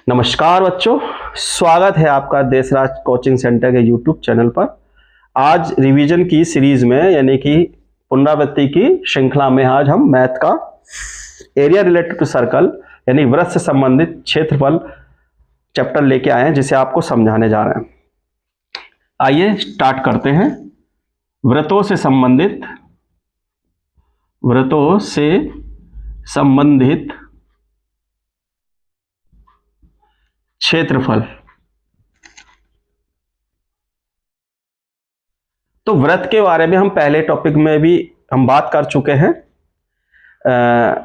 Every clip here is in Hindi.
नमस्कार बच्चों, स्वागत है आपका देशराज कोचिंग सेंटर के यूट्यूब चैनल पर। आज रिवीजन की सीरीज में यानी कि पुनरावृत्ति की श्रृंखला में आज हम मैथ का एरिया रिलेटेड टू सर्कल यानी वृत्त से संबंधित क्षेत्रफल चैप्टर लेके आए हैं, जिसे आपको समझाने जा रहे हैं। आइए स्टार्ट करते हैं। वृत्तों से संबंधित क्षेत्रफल। तो वृत्त के बारे में हम पहले टॉपिक में भी हम बात कर चुके हैं।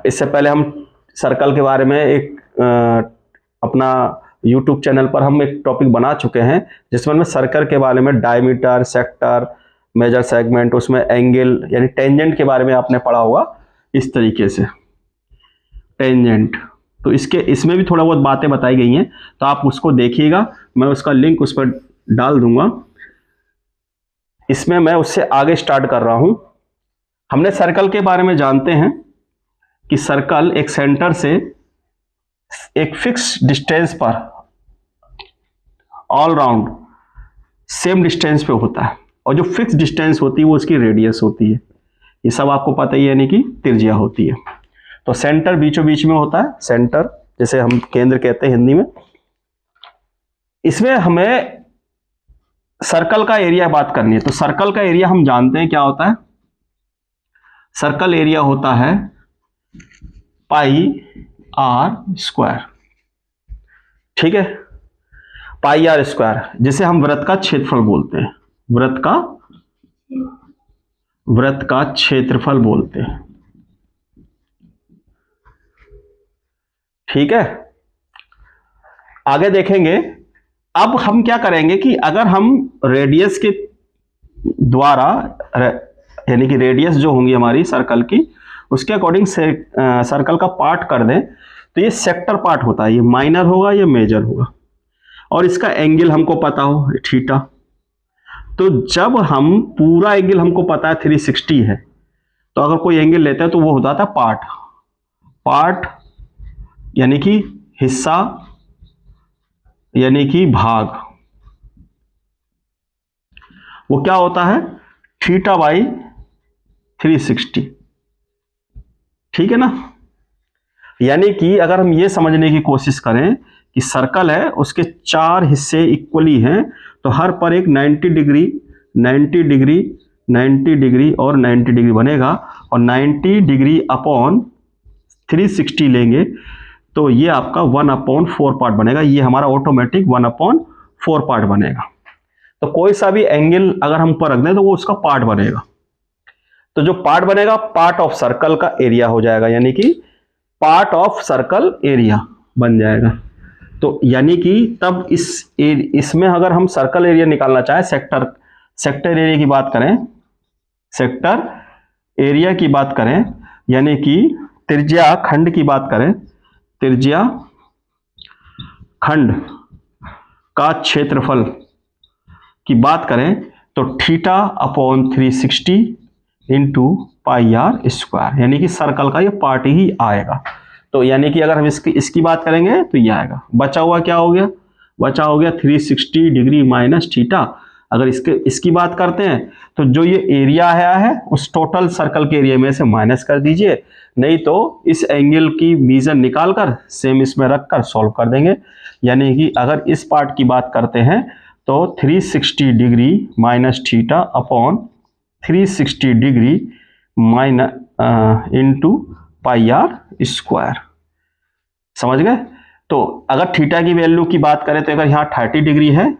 इससे पहले हम सर्कल के बारे में एक अपना YouTube चैनल पर हम एक टॉपिक बना चुके हैं, जिसमें मैं सर्कल के बारे में डायमीटर, सेक्टर, मेजर सेगमेंट, उसमें एंगल यानी टेंजेंट के बारे में आपने पढ़ा होगा। इस तरीके से टेंजेंट, तो इसमें भी थोड़ा बहुत बातें बताई गई हैं, तो आप उसको देखिएगा। मैं उसका लिंक उस पर डाल दूंगा। इसमें मैं उससे आगे स्टार्ट कर रहा हूं। हमने सर्कल के बारे में जानते हैं कि सर्कल एक सेंटर से एक फिक्स डिस्टेंस पर ऑल राउंड सेम डिस्टेंस पे होता है, और जो फिक्स डिस्टेंस होती है वो उसकी रेडियस होती है। ये सब आपको पता ही है, यानी कि त्रिज्या होती है। तो सेंटर बीचों बीच में होता है, सेंटर जिसे हम केंद्र कहते हैं हिंदी में। इसमें हमें सर्कल का एरिया बात करनी है। तो सर्कल का एरिया हम जानते हैं क्या होता है। सर्कल एरिया होता है पाई आर स्क्वायर, ठीक है, पाई आर स्क्वायर, जिसे हम वृत्त का क्षेत्रफल बोलते हैं। वृत्त का क्षेत्रफल बोलते हैं, ठीक है। आगे देखेंगे। अब हम क्या करेंगे कि अगर हम रेडियस के द्वारा यानी कि रेडियस जो होंगी हमारी सर्कल की, उसके अकॉर्डिंग सर्कल का पार्ट कर दें, तो ये सेक्टर पार्ट होता है। ये माइनर होगा, ये मेजर होगा, और इसका एंगल हमको पता हो थीटा। तो जब हम पूरा एंगल हमको पता है 360 है, तो अगर कोई एंगल लेते हैं तो वो होता था पार्ट यानी कि हिस्सा यानी कि भाग। वो क्या होता है थीटा बाई 360, ठीक है ना। यानी कि अगर हम ये समझने की कोशिश करें कि सर्कल है, उसके 4 हिस्से इक्वली हैं, तो हर पर एक 90 डिग्री 90 डिग्री 90 डिग्री और 90 डिग्री बनेगा, और 90 डिग्री अपॉन 360 लेंगे तो ये आपका 1/4 पार्ट बनेगा। ये हमारा ऑटोमेटिक 1/4 पार्ट बनेगा। तो कोई सा भी एंगल अगर हम पर रख दें तो वो उसका पार्ट बनेगा। तो जो पार्ट बनेगा पार्ट ऑफ सर्कल का एरिया हो जाएगा, यानी कि पार्ट ऑफ सर्कल एरिया बन जाएगा। तो यानी कि तब इसमें अगर हम सर्कल एरिया निकालना चाहें, सेक्टर एरिया की बात करें, सेक्टर एरिया की बात करें, यानी कि त्रिज्या खंड की बात करें, त्रिज्या खंड का क्षेत्रफल की बात करें, तो theta upon 360 into pi are square, यानी कि सर्कल का ये पार्ट ही आएगा। तो यानी कि अगर हम इसकी बात करेंगे तो ये आएगा। बचा हुआ क्या हो गया? बचा हो गया 360 डिग्री माइनस थीटा। अगर इसकी बात करते हैं तो जो ये एरिया आया है उस टोटल सर्कल के एरिया में से माइनस कर दीजिए, नहीं तो इस एंगल की मीजर निकालकर सेम इसमें रखकर सॉल्व कर देंगे। यानी कि अगर इस पार्ट की बात करते हैं तो 360 degree minus theta upon 360 degree minus into pi are square. समझ गए? तो अगर थीटा की वैल्यू की बात करें तो अगर यहाँ 30 डिग्री है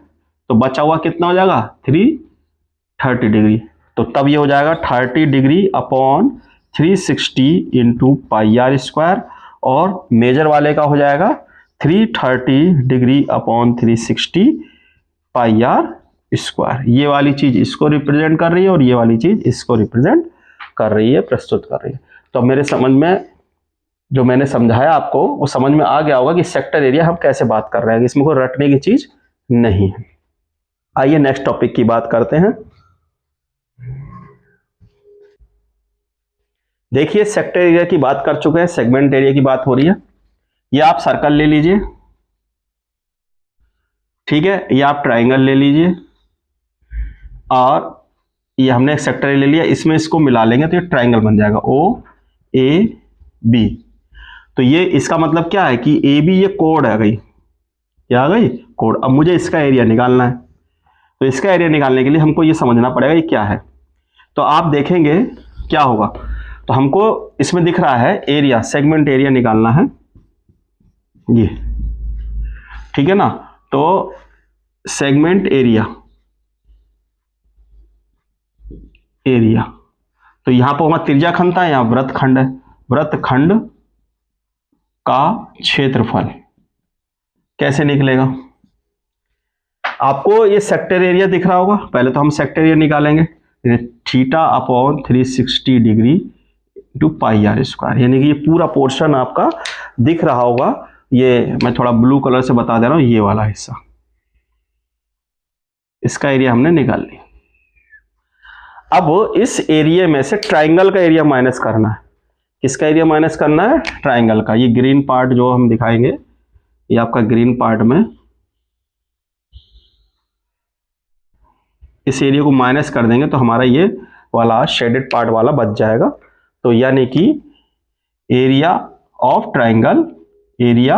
तो बचा हुआ कितना हो जाएगा 330 डिग्री। तो तब ये हो जाएगा 30 degree upon 360 into pi are square, और मेजर वाले का हो जाएगा 330 degree upon 360 pi are square. ये वाली चीज इसको रिप्रेजेंट कर रही है और ये वाली चीज इसको रिप्रेजेंट कर रही है, प्रस्तुत कर रही है। तो मेरे समझ में जो मैंने समझाया आपको वो समझ में आ गया होगा कि सेक्टर एरिया हम कैसे बात कर रहे हैं। इसमें कोई रटने की चीज नहीं है। आइए नेक्स्ट टॉपिक की बात करते हैं। देखिए सेक्टर एरिया की बात कर चुके हैं, सेगमेंट एरिया की बात हो रही है। ये आप सर्कल ले लीजिए, ठीक है, ये आप ट्राइंगल ले लीजिए और ये हमने एक सेक्टर ले लिया, इसमें इसको मिला लेंगे तो ये ट्राइंगल बन जाएगा ओ ए बी। तो ये इसका मतलब क्या है कि ए बी ये कोड आ गई, क्या आ गई? कोड। अब मुझे इसका एरिया निकालना है, तो इसका एरिया निकालने के लिए हमको ये समझना पड़ेगा ये क्या है। तो आप देखेंगे क्या होगा, तो हमको इसमें दिख रहा है एरिया, सेगमेंट एरिया निकालना है ये, ठीक है ना। तो सेगमेंट एरिया, एरिया तो यहां पर हमारा त्रिज्या खंड था, यहां वृत्तखंड है, वृत्तखंड का क्षेत्रफल कैसे निकलेगा? आपको ये सेक्टर एरिया दिख रहा होगा, पहले तो हम सेक्टर एरिया निकालेंगे, theta upon 360 degree two pi are square, यानी कि ये पूरा पोर्शन आपका दिख रहा होगा। ये मैं थोड़ा ब्लू कलर से बता दे रहा हूं, ये वाला हिस्सा, इसका एरिया हमने निकाल लिया। अब इस एरिया में से ट्राइंगल का एरिया माइनस करना है। किसका एरिया माइनस करना है? ट्राइंगल का। ये ग्रीन पार्ट जो हम दिखाएंगे, ये आपका ग्रीन पार्ट में इस एरिया को माइनस कर देंगे तो हमारा ये वाला शेडेड पार्ट वाला बच जाएगा। तो यानी कि area of triangle, area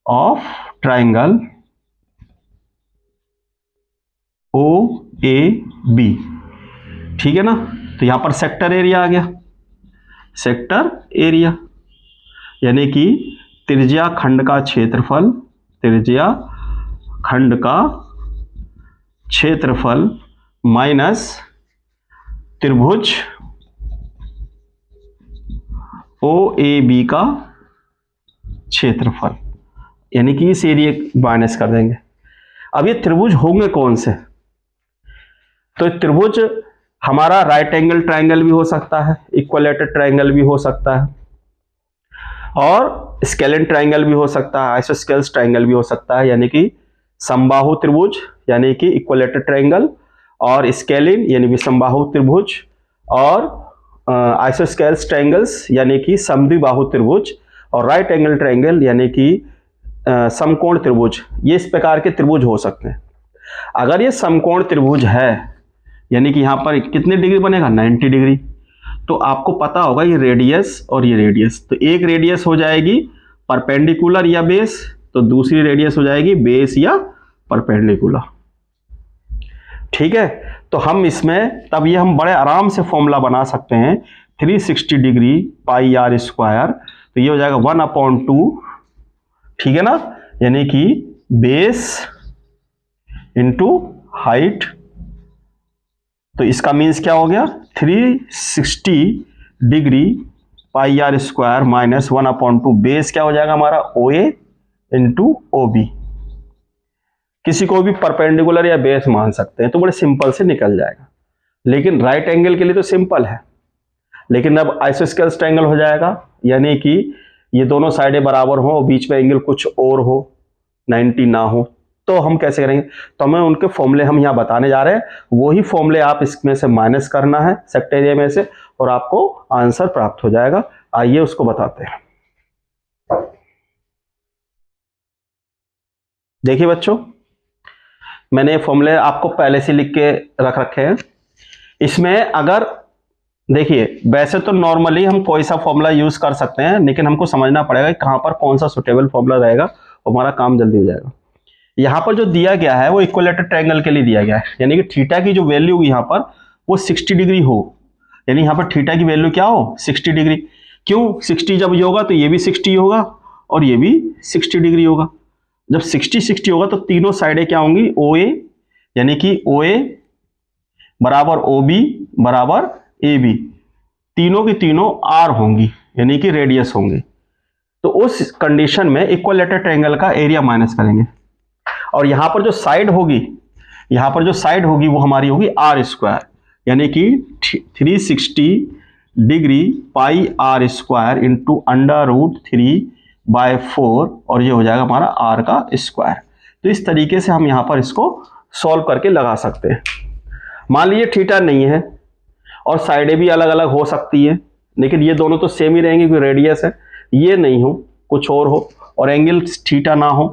of triangle O A B, ठीक है ना। तो यहां पर सेक्टर एरिया आ गया, सेक्टर एरिया यानी कि त्रिज्या खंड का क्षेत्रफल, त्रिज्या खंड का क्षेत्रफल माइनस त्रिभुज ओ ए बी का क्षेत्रफल, यानी कि इस एरिया माइनस कर देंगे। अब ये त्रिभुज होंगे कौन से? तो त्रिभुज हमारा राइट एंगल ट्राइंगल भी हो सकता है, इक्विलेटरल ट्राइंगल भी हो सकता है, और स्केलेन ट्राइंगल भी हो सकता है, आइसोस्केल्स ट्राइंगल भी हो सकता है, यानी कि समबाहु त्रिभुज यानी कि इक्विलेटरल ट्राइंगल, और स्केलिन यानी कि समबाहु त्रिभुज, और आइसोस्केल्स ट्राइंगल्स यानी कि समद्विबाहु त्रिभुज, और राइट एंगल ट्राइंगल यानी कि समकोण त्रिभुज। ये इस प्रकार के त्रिभुज हो सकते हैं। अगर ये समकोण त्रिभुज है यानी कि यहां पर कितने डिग्री बनेगा? 90 डिग्री। तो आपको पता होगा ये रेडियस और ये रेडियस, तो एक रेडियस हो जाएगी परपेंडिकुलर या बेस, तो दूसरी रेडियस हो जाएगी बेस या परपेंडिकुलर, ठीक है। तो हम इसमें तब ये हम बड़े आराम से फॉर्मूला बना सकते हैं 360 डिग्री पाई आर स्क्वायर, तो ये हो जाएगा 1/2, ठीक है ना, यानी कि बेस इंटू हाइट। तो इसका मीन्स क्या हो गया? 360 degree pi are square minus 1/2, base क्या हो जाएगा हमारा? O A into O B. किसी को भी परपेंडिकुलर या बेस मान सकते हैं, तो बड़े सिंपल से निकल जाएगा। लेकिन राइट एंगल के लिए तो सिंपल है, लेकिन अब आइसोस्केल्स ट्रायंगल हो जाएगा, यानी कि ये दोनों साइडें बराबर हो, बीच में एंगल कुछ और हो, 90 ना हो, तो हम कैसे करेंगे? तो हमें उनके फॉर्मूले हम यहाँ बताने जा रहे हैं, वही फॉर्मूले आप इसमें से माइनस करना है सेक्टर एरिया में से, और आपको आंसर प्राप्त हो जाएगा। आइए उसको बताते हैं। देखिए बच्चों, मैंने ये फॉर्मूले आपको पहले से लिख के रख रखे हैं। इसमें अगर देखिए, वैसे तो नॉर्मली हम कोई सा फॉर्मूला यूज कर सकते हैं, लेकिन हमको समझना पड़ेगा कि कहां पर कौन सा सुटेबल फॉर्मूला रहेगा, हमारा काम जल्दी हो जाएगा। यहां पर जो दिया गया है वो इक्विलेटरल ट्रायंगल के लिए दिया गया है, यानी कि थीटा की जो वैल्यू यहां पर वो 60 डिग्री हो, यानी यहां पर थीटा की वैल्यू क्या हो? 60 डिग्री। क्यों 60? जब ये होगा तो ये भी 60 होगा और ये भी 60 डिग्री होगा। जब 60-60 होगा तो तीनों साइडें क्या होंगी? ओ ए, यानी कि ओ ए बराबर ओ बी बराबर ए बी, तीनों की तीनों आर होंगी, यानी कि रेडियस होंगे। तो उस कंडीशन में इक्विलेटरल ट्रायंगल का एरिया माइनस करेंगे, और यहां पर जो साइड होगी, यहां पर जो साइड होगी वो हमारी होगी आर स्क्वायर, यानी कि 360 degree pi are square into √3/4, और ये हो जाएगा हमारा आर का स्क्वायर। तो इस तरीके से हम यहां पर इसको सॉल्व करके लगा सकते हैं। मान लीजिए थीटा नहीं है और साइडें भी अलग अलग हो सकती है, लेकिन ये दोनों तो सेम ही रहेंगे क्योंकि रेडियस है। ये नहीं हो, कुछ और हो, और एंगल थीटा ना हो,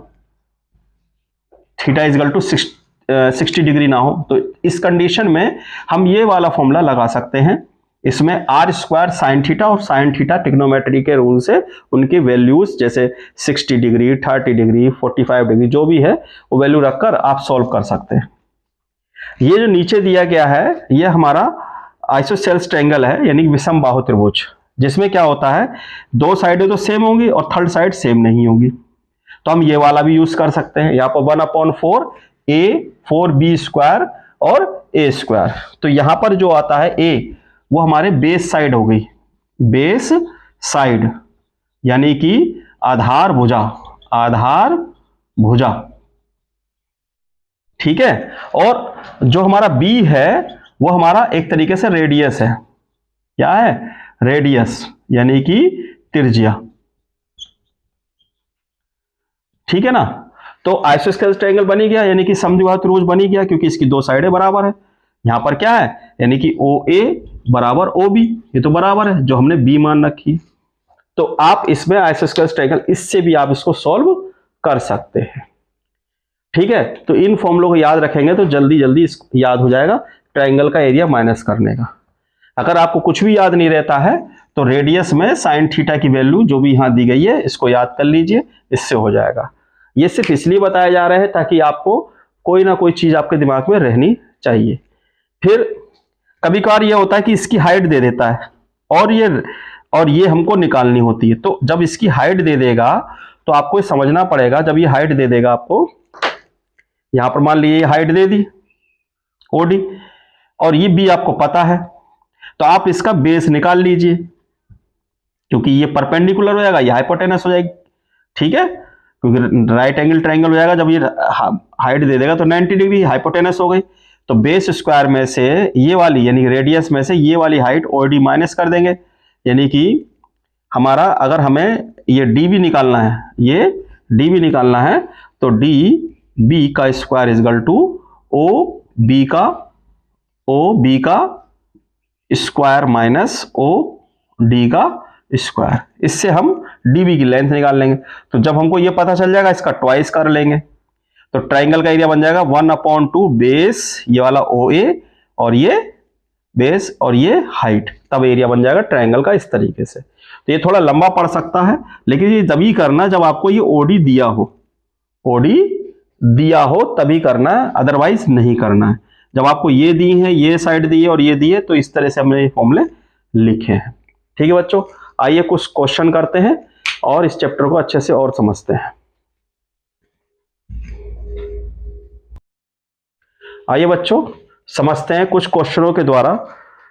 थीटा इजगल टू 60 डिग्री ना हो, तो इस कंडीशन में हम ये वाला फॉर्मूला लगा सकते हैं। इसमें आर स्क्वायर साइन थीटा और साइन थीटा ट्रिग्नोमेट्री के रूल से उनकी वैल्यूज जैसे 60 डिग्री 30 डिग्री 45 डिग्री जो भी है वो वैल्यू रखकर आप सॉल्व कर सकते हैं। ये जो नीचे दिया गया है ये हमारा आइसोसेल्स ट्रायंगल है, यानी विषम बाहु त्रिभुज, जिसमें क्या होता है दो साइडें तो सेम होंगी और थर्ड साइड सेम नहीं होगी। तो हम ये वाला भी यूज कर सकते हैं। यहाँ पर 1/4 a 4b स्क्वायर और a स्क्वायर, तो यहां पर जो आता है a वो हमारे बेस साइड हो गई, बेस साइड यानी कि आधार भुजा, आधार भुजा, ठीक है। और जो हमारा b है वो हमारा एक तरीके से रेडियस है, क्या है रेडियस यानी कि त्रिज्या, ठीक है ना। तो आइसोस्केलेस ट्रायंगल बनी गया यानी कि समद्विबाहु त्रिभुज बनी गया, क्योंकि इसकी दो साइडें बराबर है। यहां पर क्या है यानी कि OA बराबर OB, ये तो बराबर है जो हमने B मान रखी। तो आप इसमें आइसोस्केलेस ट्रायंगल इससे भी आप इसको सॉल्व कर सकते हैं, ठीक है। तो इन फॉर्मूलों को याद रखेंगे तो जल्दी जल्दी याद हो जाएगा ट्रायंगल का एरिया माइनस करने का। अगर आपको कुछ भी याद नहीं रहता है तो रेडियस में साइन थीटा की वैल्यू जो भी यहां दी गई है इसको याद कर लीजिए, इससे हो जाएगा। ये सिर्फ इसलिए बताया जा रहा है ताकि आपको कोई ना कोई चीज आपके दिमाग में रहनी चाहिए। फिर कभी कभार ये होता है कि इसकी हाइट दे देता है और ये हमको निकालनी होती है। तो जब इसकी हाइट दे देगा तो आपको समझना पड़ेगा, जब ये हाइट दे देगा आपको, यहां पर मान लीजिए हाइट दे दी OD और ये B आपको पता है, तो आप इसका बेस निकाल लीजिए, क्योंकि ये परपेंडिकुलर हो जाएगा, ये हाइपोटेनस हो जाएगी, ठीक है, क्योंकि राइट एंगल ट्रायंगल हो जाएगा। जब ये हाइट दे देगा तो 90 डिग्री हाइपोटेनस हो गई, तो बेस स्क्वायर में से ये वाली यानी रेडियस में से ये वाली हाइट OD माइनस कर देंगे, यानी कि हमारा अगर हमें ये DB निकालना है, ये DB निकालना है तो DB का स्क्वायर इजगल टू OB का स्क्वायर माइनस OD का स्क्वायर, इससे हम DB की लेंथ निकाल लेंगे। तो जब हमको ये पता चल जाएगा इसका ट्वाइस कर लेंगे, तो ट्रायंगल का एरिया बन जाएगा 1/2 बेस ये वाला OA और ये बेस और ये हाइट, तब एरिया बन जाएगा ट्रायंगल का इस तरीके से। तो ये थोड़ा लंबा पड़ सकता है, लेकिन ये तभी करना जब आपको ये OD दिया हो, OD दिया हो तभी करना है, अदरवाइज नहीं करना है। जब आपको ये दी है, ये साइड दी है और ये दी है, तो इस तरह से हमने ये फॉर्मूले लिखे हैं, ठीक है बच्चों। आइए कुछ क्वेश्चन करते हैं और इस चैप्टर को अच्छे से और समझते हैं। आइए बच्चों समझते हैं कुछ क्वेश्चनों के द्वारा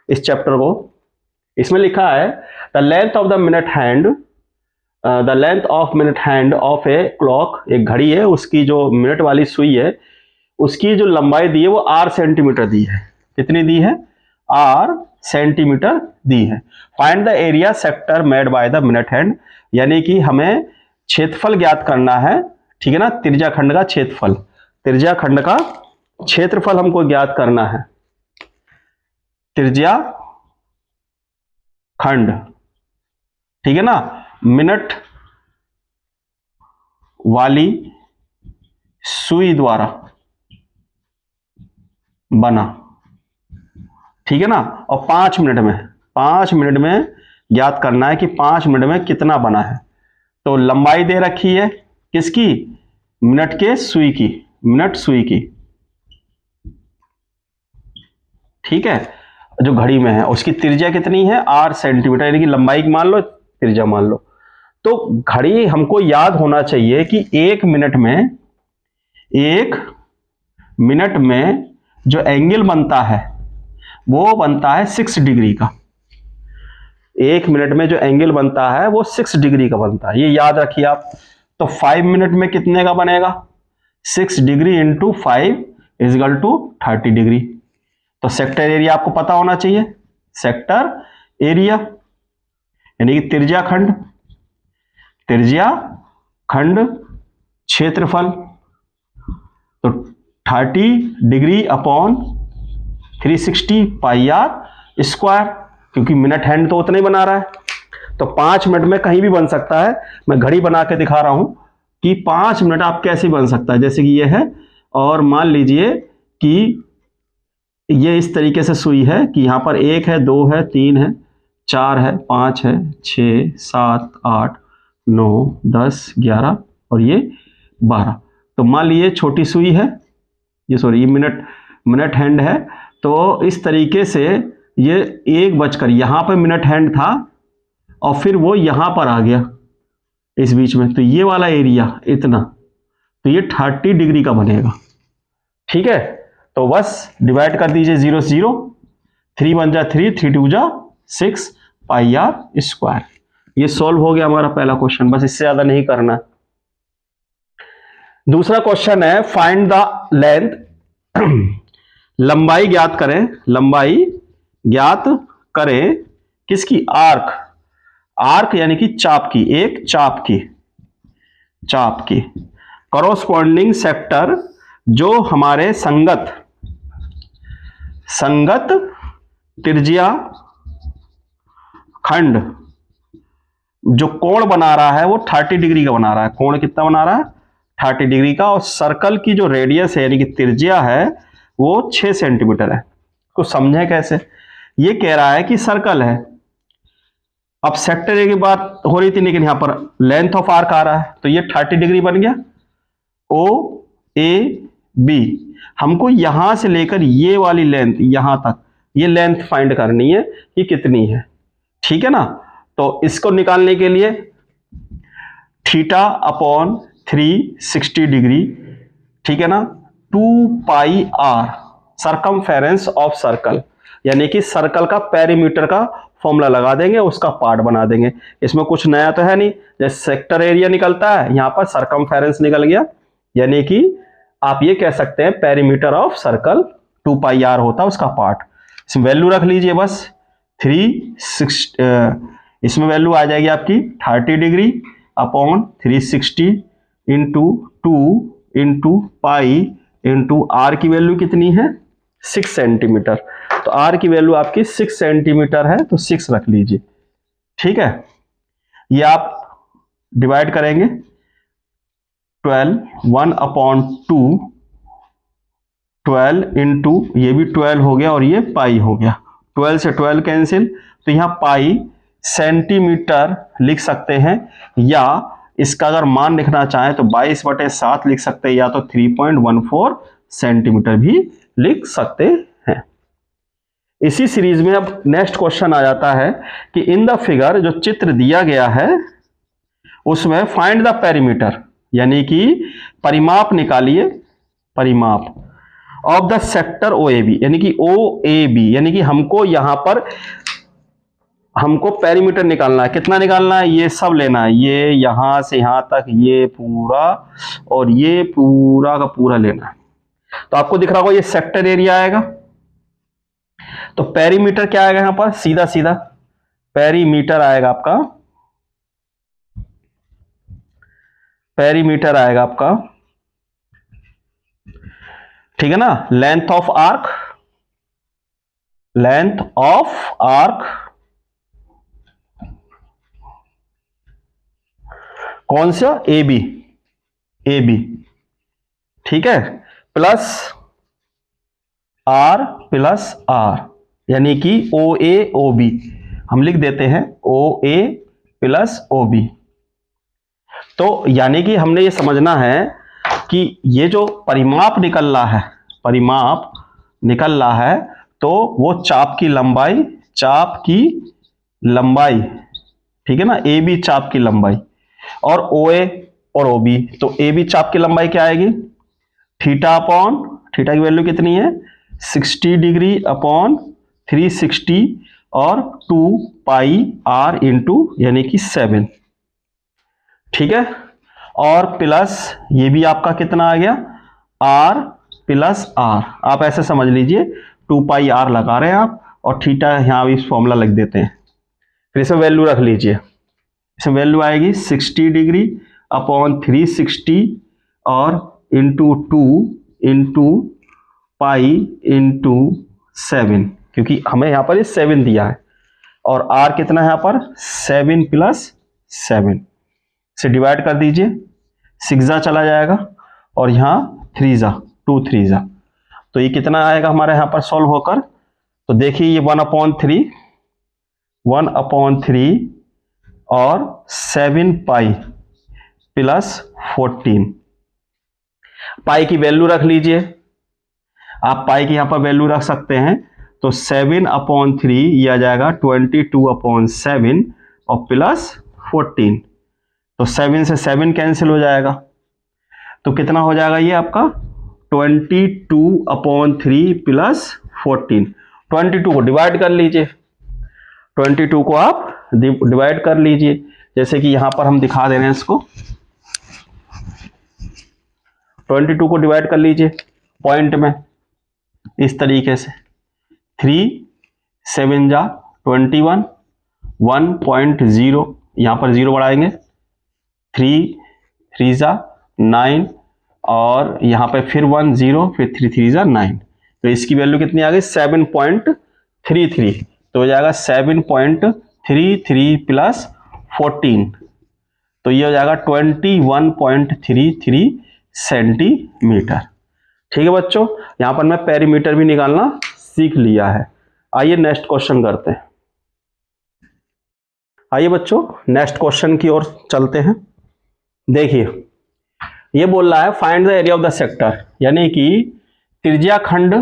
इस चैप्टर को। इसमें लिखा है the length of the minute hand, the length of minute hand of a clock, एक घड़ी है उसकी जो मिनट वाली सुई है उसकी जो लंबाई दी है वो R सेंटीमीटर दी है। कितनी दी है? R सेंटीमीटर दी है। Find the area sector made by the minute hand, यानी कि हमें क्षेत्रफल ज्ञात करना है, ठीक है ना, त्रिज्या खंड का क्षेत्रफल, त्रिज्या खंड का क्षेत्रफल हमको ज्ञात करना है, त्रिज्या खंड, ठीक है ना, मिनट वाली सुई द्वारा बना, ठीक है ना। और 5 मिनट में ज्ञात करना है कि 5 मिनट में कितना बना है। तो लंबाई दे रखी है किसकी? मिनट के सुई की, मिनट सुई की, ठीक है, जो घड़ी में है। उसकी त्रिज्या कितनी है? R सेंटीमीटर, यानी कि लंबाई मान लो, त्रिज्या मान लो। तो घड़ी हमको याद होना चाहिए कि एक मिनट में जो एंगल बनता है वो बनता है 6 डिग्री का। एक मिनट में जो एंगल बनता है वो 6 डिग्री का बनता है, ये याद रखिए आप। तो 5 मिनट में कितने का बनेगा? 6 degree into 5 equal to 30 degree. तो सेक्टर एरिया आपको पता होना चाहिए, सेक्टर एरिया यानी कि त्रिज्या खंड क्षेत्रफल। तो 30 डिग्री अपॉन 360 पाई R स्क्वायर, क्योंकि मिनट हैंड तो उतना ही बना रहा है। तो 5 मिनट में कहीं भी बन सकता है। मैं घड़ी बना के दिखा रहा हूं कि 5 मिनट आप कैसे बन सकता है। जैसे कि ये है और मान लीजिए कि ये इस तरीके से सुई है कि यहाँ पर 1 है, 2 है, 3 है, 4 है, 5 है, 6, 7, 8, 9, 10, 11 और ये 12। तो मान लीजिए छोटी सुई है, ये सॉरी ये मिनट हैंड है। तो इस तरीके से ये 1 बजकर यहाँ पर मिनट हैंड था और फिर वो यहाँ पर आ गया इस बीच में, तो ये वाला एरिया इतना, तो ये 30 डिग्री का बनेगा। ठीक है, तो बस डिवाइड कर दीजिए 0 से 0, 3 1 जा 3, 3 2 जा 6 पाई आर स्क्वायर। ये सॉल्व हो गया हमारा पहला क्वेश्चन, बस इससे ज्यादा नहीं करना। दूसरा क्वेश्चन है फाइंड द लेंथ, लंबाई ज्ञात करें, लंबाई ज्ञात करें किसकी, आर्क, आर्क यानी कि चाप की, एक चाप की कॉरस्पॉन्डिंग सेक्टर जो हमारे संगत त्रिज्या खंड जो कोण बना रहा है वो 30 डिग्री का बना रहा है। कोण कितना बना रहा है, 30 डिग्री का। और सर्कल की जो रेडियस है यानी कि त्रिज्या है वो 6 सेंटीमीटर है। तो समझें कैसे, ये कह रहा है कि सर्कल है, अब सेक्टर ए की बात हो रही थी लेकिन यहां पर लेंथ ऑफ आर्क आ रहा है, तो ये 30 डिग्री बन गया। ओ ए बी, हमको यहां से लेकर ये वाली लेंथ यहां तक, ये लेंथ फाइंड करनी है कि कितनी है। ठीक है ना, तो इसको निकालने के लिए थीटा अपॉन 360 डिग्री, ठीक है ना, 2 pi are circumference of circle, यानी कि सर्कल का पेरीमीटर का फॉर्मूला लगा देंगे, उसका पार्ट बना देंगे। इसमें कुछ नया तो है नहीं, जैसे सेक्टर एरिया निकलता है यहां पर सरकमफेरेंस निकल गया, यानी कि आप ये कह सकते हैं perimeter of circle 2 pi R होता है उसका पार्ट। इसमें वैल्यू रख लीजिए बस 360, इसमें वैल्यू आ जाएगी आपकी 30 degree upon 360 into 2 into pi into R की वैल्यू कितनी है 6 सेंटीमीटर। तो आर की वैल्यू आपकी 6 सेंटीमीटर है, तो 6 रख लीजिए। ठीक है, ये आप डिवाइड करेंगे 12 1 अपॉन 2, 12 इंटू ये भी 12 हो गया और ये पाई हो गया, 12 से 12 कैंसिल, तो यहां पाई सेंटीमीटर लिख सकते हैं, या इसका अगर मान लिखना चाहें तो 22/7 लिख सकते हैं, या तो 3.14 सेंटीमीटर भी लिख सकते हैं। इसी सीरीज में अब नेक्स्ट क्वेश्चन आ जाता है कि इन द फिगर, जो चित्र दिया गया है उसमें फाइंड द पेरीमीटर, यानी कि परिमाप निकालिए, परिमाप of the sector O A B, यानी कि ओ ए बी, यानी कि हमको यहां पर हमको पेरीमीटर निकालना है। कितना निकालना है, ये सब लेना है, ये यहां से यहां तक, ये पूरा और ये पूरा का पूरा लेना है। तो आपको दिख रहा होगा ये सेक्टर एरिया आएगा, तो पेरीमीटर क्या आएगा यहां पर, सीधा सीधा पेरीमीटर आएगा आपका, पेरीमीटर आएगा आपका, ठीक है ना, length of arc, length of arc कौन सा, ए बी, ए बी, ठीक है, प्लस आर प्लस आर, यानी कि ओ ए ओ बी, हम लिख देते हैं ओ ए प्लस ओ बी। तो यानी कि हमने ये समझना है कि ये जो परिमाप निकल रहा है, परिमाप निकल रहा है, तो वो चाप की लंबाई, चाप की लंबाई, ठीक है ना, ए बी चाप की लंबाई, और ओ ए और ओ बी, तो ए बी चाप की लंबाई क्या आएगी, थीटा अपॉन, थीटा की वैल्यू कितनी है 60 डिग्री अपॉन 360 और 2 पाई आर इंटू यानी कि 7, ठीक है, और प्लस ये भी आपका कितना आ गया आर प्लस आर, आप ऐसे समझ लीजिए 2 पाई आर लगा रहे हैं आप, और थीटा यहां भी फॉर्मूला लिख देते हैं, फिर इसमें वैल्यू रख लीजिए, इसमें वैल्यू आएगी 60 डिग्री अपॉन 360 और इंटू 2 इंटू पाई इंटू 7, क्योंकि हमें यहां पर ये 7 दिया है, और आर कितना है यहां पर 7 प्लस 7 से डिवाइड कर दीजिए, 6 चला जाएगा और यहां 3 जा 2 3 जा, तो ये कितना आएगा हमारे यहाँ पर सॉल्व होकर, तो देखिए ये 1/3 और 7 पाई प्लस 14, पाई की वैल्यू रख लीजिए, आप पाई की यहां पर वैल्यू रख सकते हैं, तो 7/3 ये आ जाएगा 22/7 और प्लस 14, तो 7 से 7 कैंसिल हो जाएगा, तो कितना हो जाएगा ये आपका 22/3 प्लस 14, 22 को डिवाइड कर लीजिए, 22 को आप डिवाइड कर लीजिए, जैसे कि यहां पर हम दिखा दे रहे हैं इसको, 22 को डिवाइड कर लीजिए पॉइंट में इस तरीके से, 3 7 जा 21, 1.0 यहां पर 0 बढ़ाएंगे, 3 3 जा 9 और यहां पे फिर 1 0 फिर 3 3 जा 9, तो इसकी वैल्यू कितनी आ गई 7.33, तो हो जाएगा 7.33 प्लस 14, तो ये हो जाएगा 21.33 सेंटीमीटर। ठीक है बच्चों, यहां पर मैं पेरीमीटर भी निकालना सीख लिया है। आइए नेक्स्ट क्वेश्चन करते हैं। आइए बच्चों नेक्स्ट क्वेश्चन की ओर चलते हैं। देखिए ये बोल रहा है find the area of the sector, यानी कि त्रिज्या खंड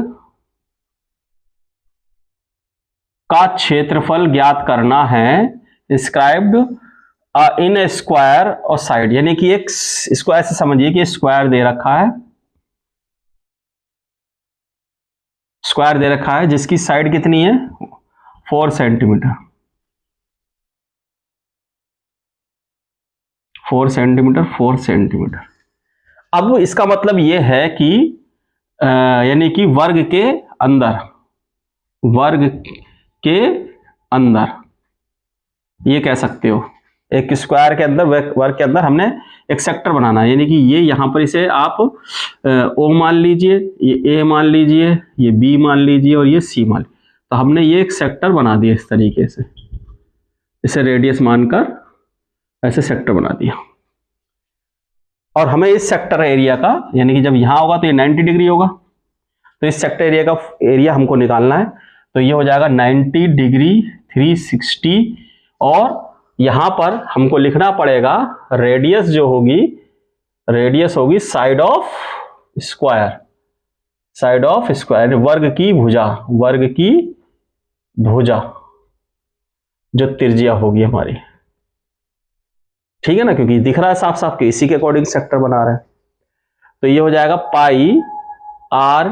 का क्षेत्रफल ज्ञात करना है, इंस्क्राइब्ड इन ए स्क्वायर और साइड, यानी कि एक स्क्वायर से समझिए कि स्क्वायर दे रखा है, स्क्वायर दे रखा है जिसकी साइड कितनी है 4 सेंटीमीटर, 4 सेंटीमीटर 4 सेंटीमीटर। अब इसका मतलब यह है कि यानी कि वर्ग के अंदर, वर्ग के अंदर ये कह सकते हो, एक स्क्वायर के अंदर वर्ग के अंदर हमने एक सेक्टर बनाना है, यानी कि ये यहां पर इसे आप ओ मान लीजिए, ये ए मान लीजिए, ये बी मान लीजिए और ये सी मान लीजिए, तो हमने ये एक सेक्टर बना दिया इस तरीके से, इसे रेडियस मानकर ऐसे सेक्टर बना दिया, और हमें इस सेक्टर एरिया का, यानी कि जब यहां होगा तो ये 90 डिग्री होगा, तो इस सेक्टर एरिया का एरिया हमको निकालना है, तो ये हो जाएगा 90 डिग्री 360, और यहां पर हमको लिखना पड़ेगा रेडियस जो होगी, रेडियस होगी side of square, side of square वर्ग की भुजा, वर्ग की भुजा जो त्रिज्या होगी हमारी, ठीक है ना, क्योंकि दिख रहा है साफ साफ कि इसी के अकॉर्डिंग सेक्टर बना रहे हैं, तो ये हो जाएगा पाई आर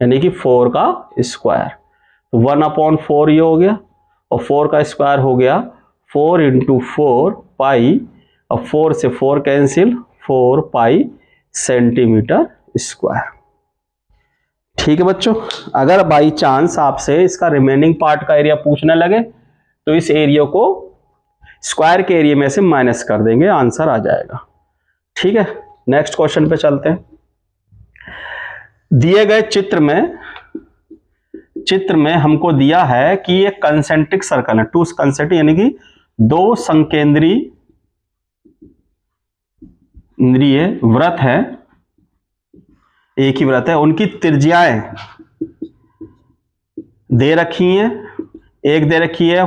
यानी कि 4 का स्क्वायर, तो 1/4 ये हो गया, और 4 का स्क्वायर हो गया 4 × 4 पाई, और 4 से 4 कैंसिल, 4 पाई सेंटीमीटर स्क्वायर। ठीक है बच्चों, अगर बाई चांस आपसे इसका रिमेनिंग पार्ट का एरिया पूछने लगे तो इस एरिया को स्क्वायर के एरिया में से माइनस कर देंगे, आंसर आ जाएगा। ठीक है, नेक्स्ट क्वेश्चन पे चलते हैं। दिए गए चित्र में हमको दिया है कि एक कंसेंट्रिक सर्कल है, 2 कंसेंट्रिक यानी कि 2 संकेंद्रीय वृत्त है, एक ही वृत्त है, उनकी त्रिज्याएं दे रखी हैं, एक दे रखी है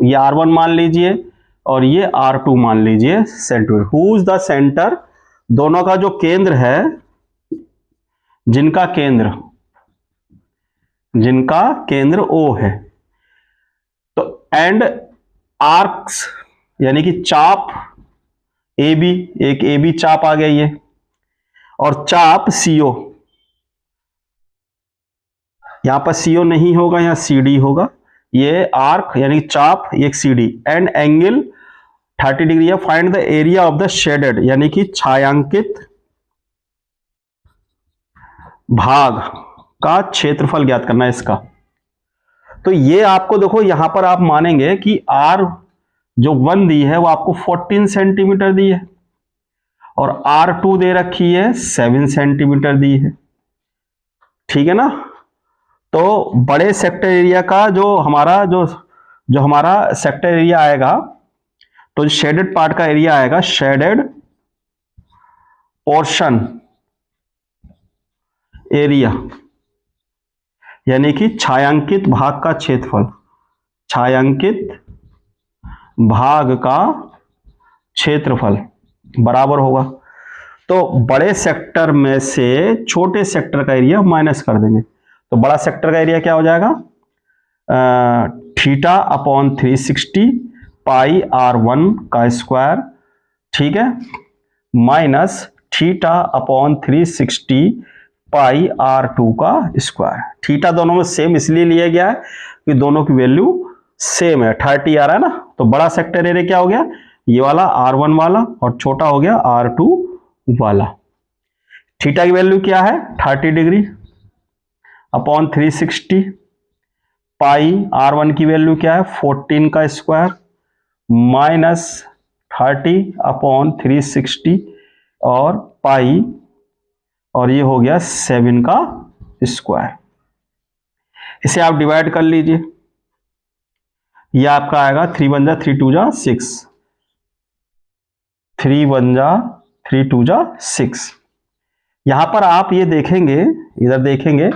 ये R1 मान लीजिए और ये R2 मान लीजिए centimetre. Who is the centre, दोनों का जो केंद्र है, जिनका केंद्र O है, तो एंड आर्क्स यानी कि चाप AB, एक AB चाप आ गया ये, और चाप CO, यहां पर CO नहीं होगा, यहां CD होगा, ये आर्क यानी चाप, एक CD, एंड एंगल 30 डिग्री है। Find the area of the shaded यानी कि छायांकित भाग का क्षेत्रफल ज्ञात करना है इसका। तो ये आपको देखो यहां पर आप मानेंगे कि R जो 1 दी है वो आपको 14 सेंटीमीटर दी है, और R2 दे रखी है 7 सेंटीमीटर दी है, ठीक है ना। तो बड़े सेक्टर एरिया का जो हमारा सेक्टर एरिया आएगा, तो शेडेड पार्ट का एरिया आएगा, शेडेड पोर्शन एरिया यानी कि छायांकित भाग का क्षेत्रफल, छायांकित भाग का क्षेत्रफल बराबर होगा, तो बड़े सेक्टर में से छोटे सेक्टर का एरिया माइनस कर देंगे, तो बड़ा सेक्टर का एरिया क्या हो जाएगा, थीटा अपॉन 360 पाई R1 का स्क्वायर, ठीक है, माइनस थीटा अपॉन 360 पाई R2 का स्क्वायर। थीटा दोनों में सेम इसलिए लिया गया है कि दोनों की वैल्यू सेम है, 30 आ रहा है ना, तो बड़ा सेक्टर एरिया क्या हो गया, ये वाला R1 वाला, और छोटा हो गया R2 वाला। थीटा की वैल्यू क्या है 30 डिग्री अपॉन 360, पाई R1 की वैल्यू क्या है 14 का स्क्वायर, माइनस 30 अपॉन 360 और पाई, और ये हो गया 7 का स्क्वायर। इसे आप डिवाइड कर लीजिए, यह आपका आएगा 3 1 जा 3 2 जा 6, 3 1 जा 3 2 जा 6। यहां पर आप ये देखेंगे, इधर देखेंगे,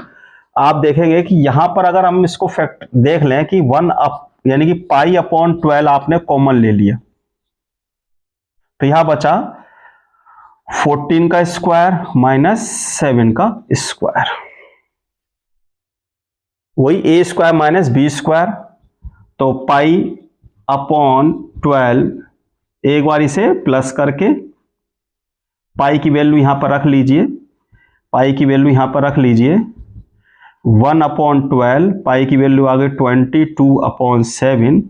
आप देखेंगे कि यहां पर अगर हम इसको फैक्ट देख लें कि 1 अप यानी कि पाई अपॉन 12 आपने कॉमन ले लिया, तो यहां बचा 14 का स्क्वायर माइनस 7 का स्क्वायर, वही ए स्क्वायर माइनस बी स्क्वायर, तो पाई अपॉन 12, एक बार इसे प्लस करके पाई की वैल्यू यहां पर रख लीजिए, पाई की वैल्यू यहां पर रख लीजिए 1 अपॉन 12, पाई की वैल्यू आ गई 22 अपॉन 7,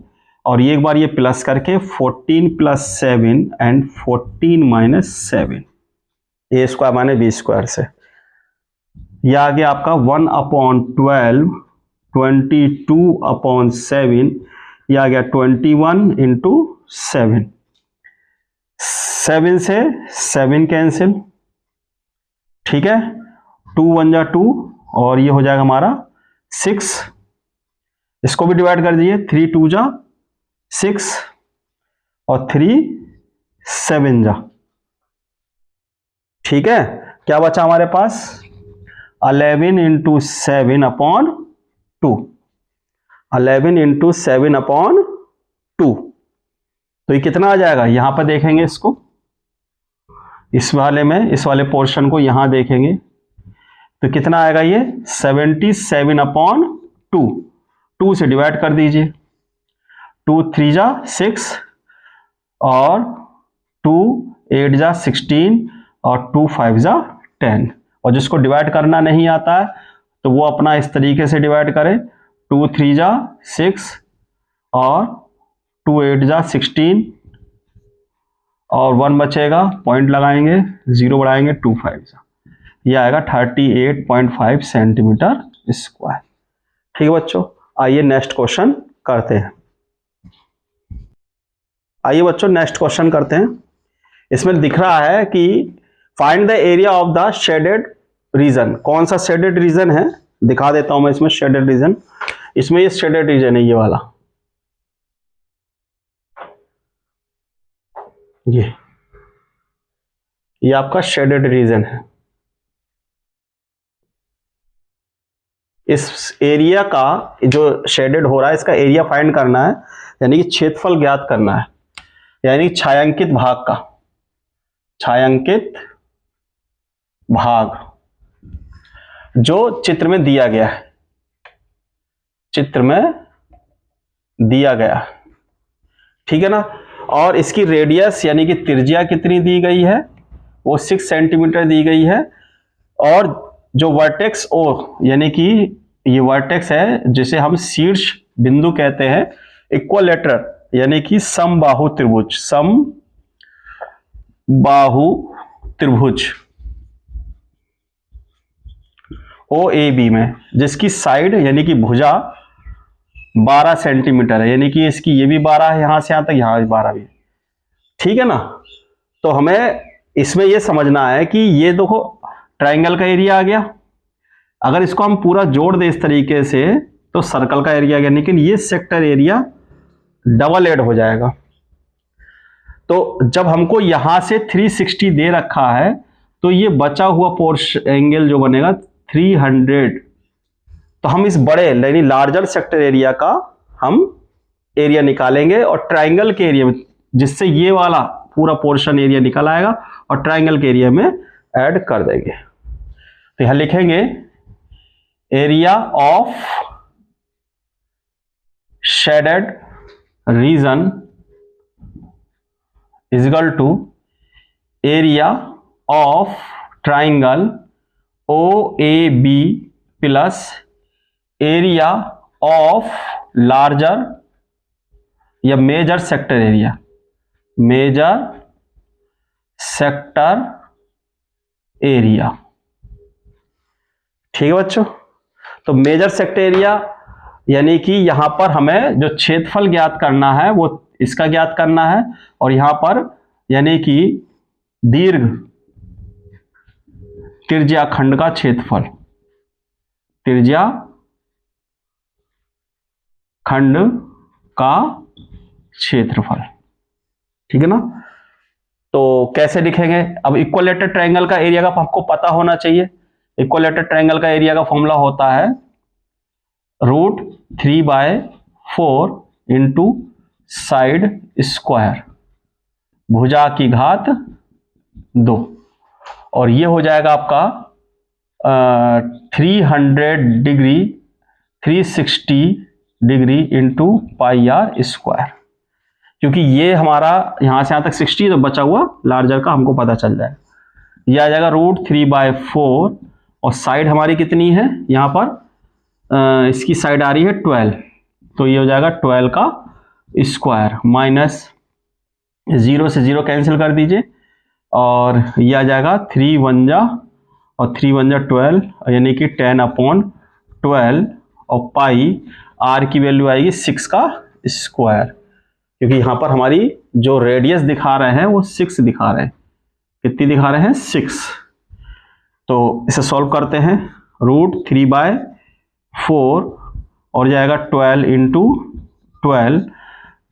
और एक बार ये प्लस करके 14 plus 7 and 14 minus 7, A square minus B square से यह आ गया आपका 1 अपॉन 12, 22 अपॉन 7, यह आ गया 21 इंटू 7, 7 से 7 कैंसिल, ठीक है, 2 1 जा 2, और ये हो जाएगा हमारा 6, इसको भी डिवाइड कर दीजिए, 3 2 जा 6 और 3 7 जा, ठीक है, क्या बचा हमारे पास 11 इंटू 7 अपॉन 2, 11 इंटू 7 अपॉन 2, तो ये कितना आ जाएगा, यहां पर देखेंगे इसको, इस वाले में, इस वाले पोर्शन को यहां देखेंगे तो कितना आएगा, ये 77 अपॉन 2, 2 से डिवाइड कर दीजिए, 2 3 जा 6 और 2 8 जा 16 और 2 5 जा 10, और जिसको डिवाइड करना नहीं आता है तो वो अपना इस तरीके से डिवाइड करे, 2 3 जा 6 और 2 8 जा 16 और 1 बचेगा, पॉइंट लगाएंगे, 0 बढ़ाएंगे, 2 5 जा, ये आएगा 38.5 सेंटीमीटर स्क्वायर। ठीक है बच्चों, आइए नेक्स्ट क्वेश्चन करते हैं। आइए बच्चों नेक्स्ट क्वेश्चन करते हैं। इसमें दिख रहा है कि find the area of the shaded region. कौन सा शेडेड रीजन है दिखा देता हूं मैं इसमें। शेडेड रीजन, इसमें ये शेडेड रीजन है, ये वाला, ये आपका शेडेड रीजन है। इस एरिया का जो शेडेड हो रहा है इसका एरिया फाइंड करना है, यानी कि क्षेत्रफल ज्ञात करना है, यानी छायांकित भाग का, छायांकित भाग जो चित्र में दिया गया है, चित्र में दिया गया, ठीक है ना। और इसकी रेडियस यानी कि त्रिज्या कितनी दी गई है, वो 6 सेंटीमीटर दी गई है। और जो वर्टेक्स ओ यानी कि ये वर्टेक्स है जिसे हम शीर्ष बिंदु कहते हैं, इक्वलेटर यानी कि समबाहु त्रिभुज, समबाहु त्रिभुज OAB में, जिसकी साइड यानी कि भुजा 12 सेंटीमीटर है, यानी कि इसकी ये भी 12 है, यहां से यहां तक, यहां भी 12 भी, ठीक है ना। तो हमें इसमें यह समझना है कि ये देखो ट्रायंगल का एरिया आ गया, अगर इसको हम पूरा जोड़ दें इस तरीके से तो सर्कल का एरिया आ गया, लेकिन ये सेक्टर एरिया डबल एड हो जाएगा। तो जब हमको यहां से 360 दे रखा है तो ये बचा हुआ पोर्शन एंगल जो बनेगा 300, तो हम इस बड़े यानी लार्जर सेक्टर एरिया का हम एरिया निकालेंगे और ट्राइंगल के एरिया में, जिससे ये वाला पूरा पोर्शन एरिया निकल आएगा और ट्राइंगल के एरिया में ऐड कर देंगे। तो यहां लिखेंगे area of shaded region is equal to area of triangle OAB plus area of larger या major sector area, major sector area. ठीक है बच्चों, तो मेजर सेक्टर एरिया यानी कि यहां पर हमें जो क्षेत्रफल ज्ञात करना है वो इसका ज्ञात करना है, और यहां पर यानी कि दीर्घ त्रिज्या खंड का क्षेत्रफल, त्रिज्या खंड का क्षेत्रफल। ठीक है ना। तो कैसे लिखेंगे, अब इक्विलेटरल ट्रायंगल का एरिया का आपको पता होना चाहिए। इक्विलेटरल ट्रायंगल का एरिया का फॉर्मूला होता है √3/4 इंटू साइड स्क्वायर, भुजा की घात 2, और ये हो जाएगा आपका 360 डिग्री इंटू πr², क्योंकि ये हमारा यहां से यहां तक 60 तो बचा हुआ लार्जर का हमको पता चल जाएगा। ये आ जाएगा √3/4, और साइड हमारी कितनी है यहां पर, इसकी साइड आ रही है 12, तो ये हो जाएगा 12 का स्क्वायर, माइनस 0 से 0 कैंसिल कर दीजिए, और ये आ जाएगा 3 1 जा और 3 1 जा 12, यानी कि 10/12, और पाई आर की वैल्यू आएगी 6 का स्क्वायर, क्योंकि यहां पर हमारी जो रेडियस दिखा रहे हैं वो 6 दिखा रहे हैं। कितनी दिखा रहे हैं? 6। तो इसे सॉल्व करते हैं, √3/4 और जाएगा 12 into 12,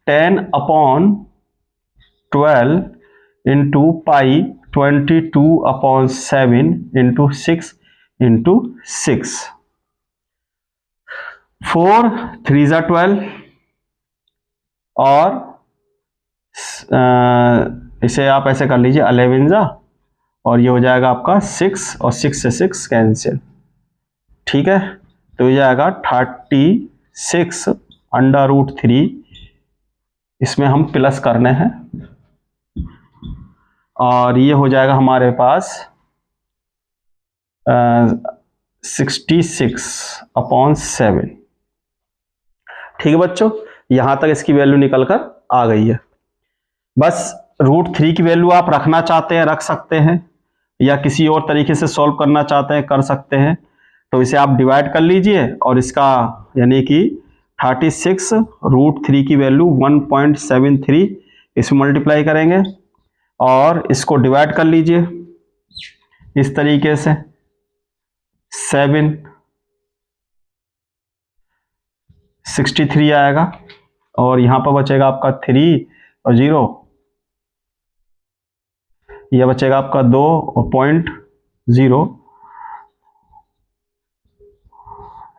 10/12 into pi 22/7 into 6 into 6, 4 3 जा 12, और इसे आप ऐसे कर लीजिए 11 जा, और ये हो जाएगा आपका 6, और 6 से 6 कैंसिल। ठीक है, तो ये जाएगा 36/√3, इसमें हम प्लस करने हैं, और ये हो जाएगा हमारे पास 66/7। ठीक है बच्चों, यहां तक इसकी वैल्यू निकल कर आ गई है। बस √3 की वैल्यू आप रखना चाहते हैं रख सकते हैं, या किसी और तरीके से सॉल्व करना चाहते हैं कर सकते हैं। तो इसे आप डिवाइड कर लीजिए, और इसका यानी कि 36 √3 की वैल्यू 1.73, इसमें मल्टीप्लाई करेंगे और इसको डिवाइड कर लीजिए इस तरीके से, 7 63 आएगा, और यहां पर बचेगा आपका 3 और 0, यह बचेगा आपका 2 और 0.0,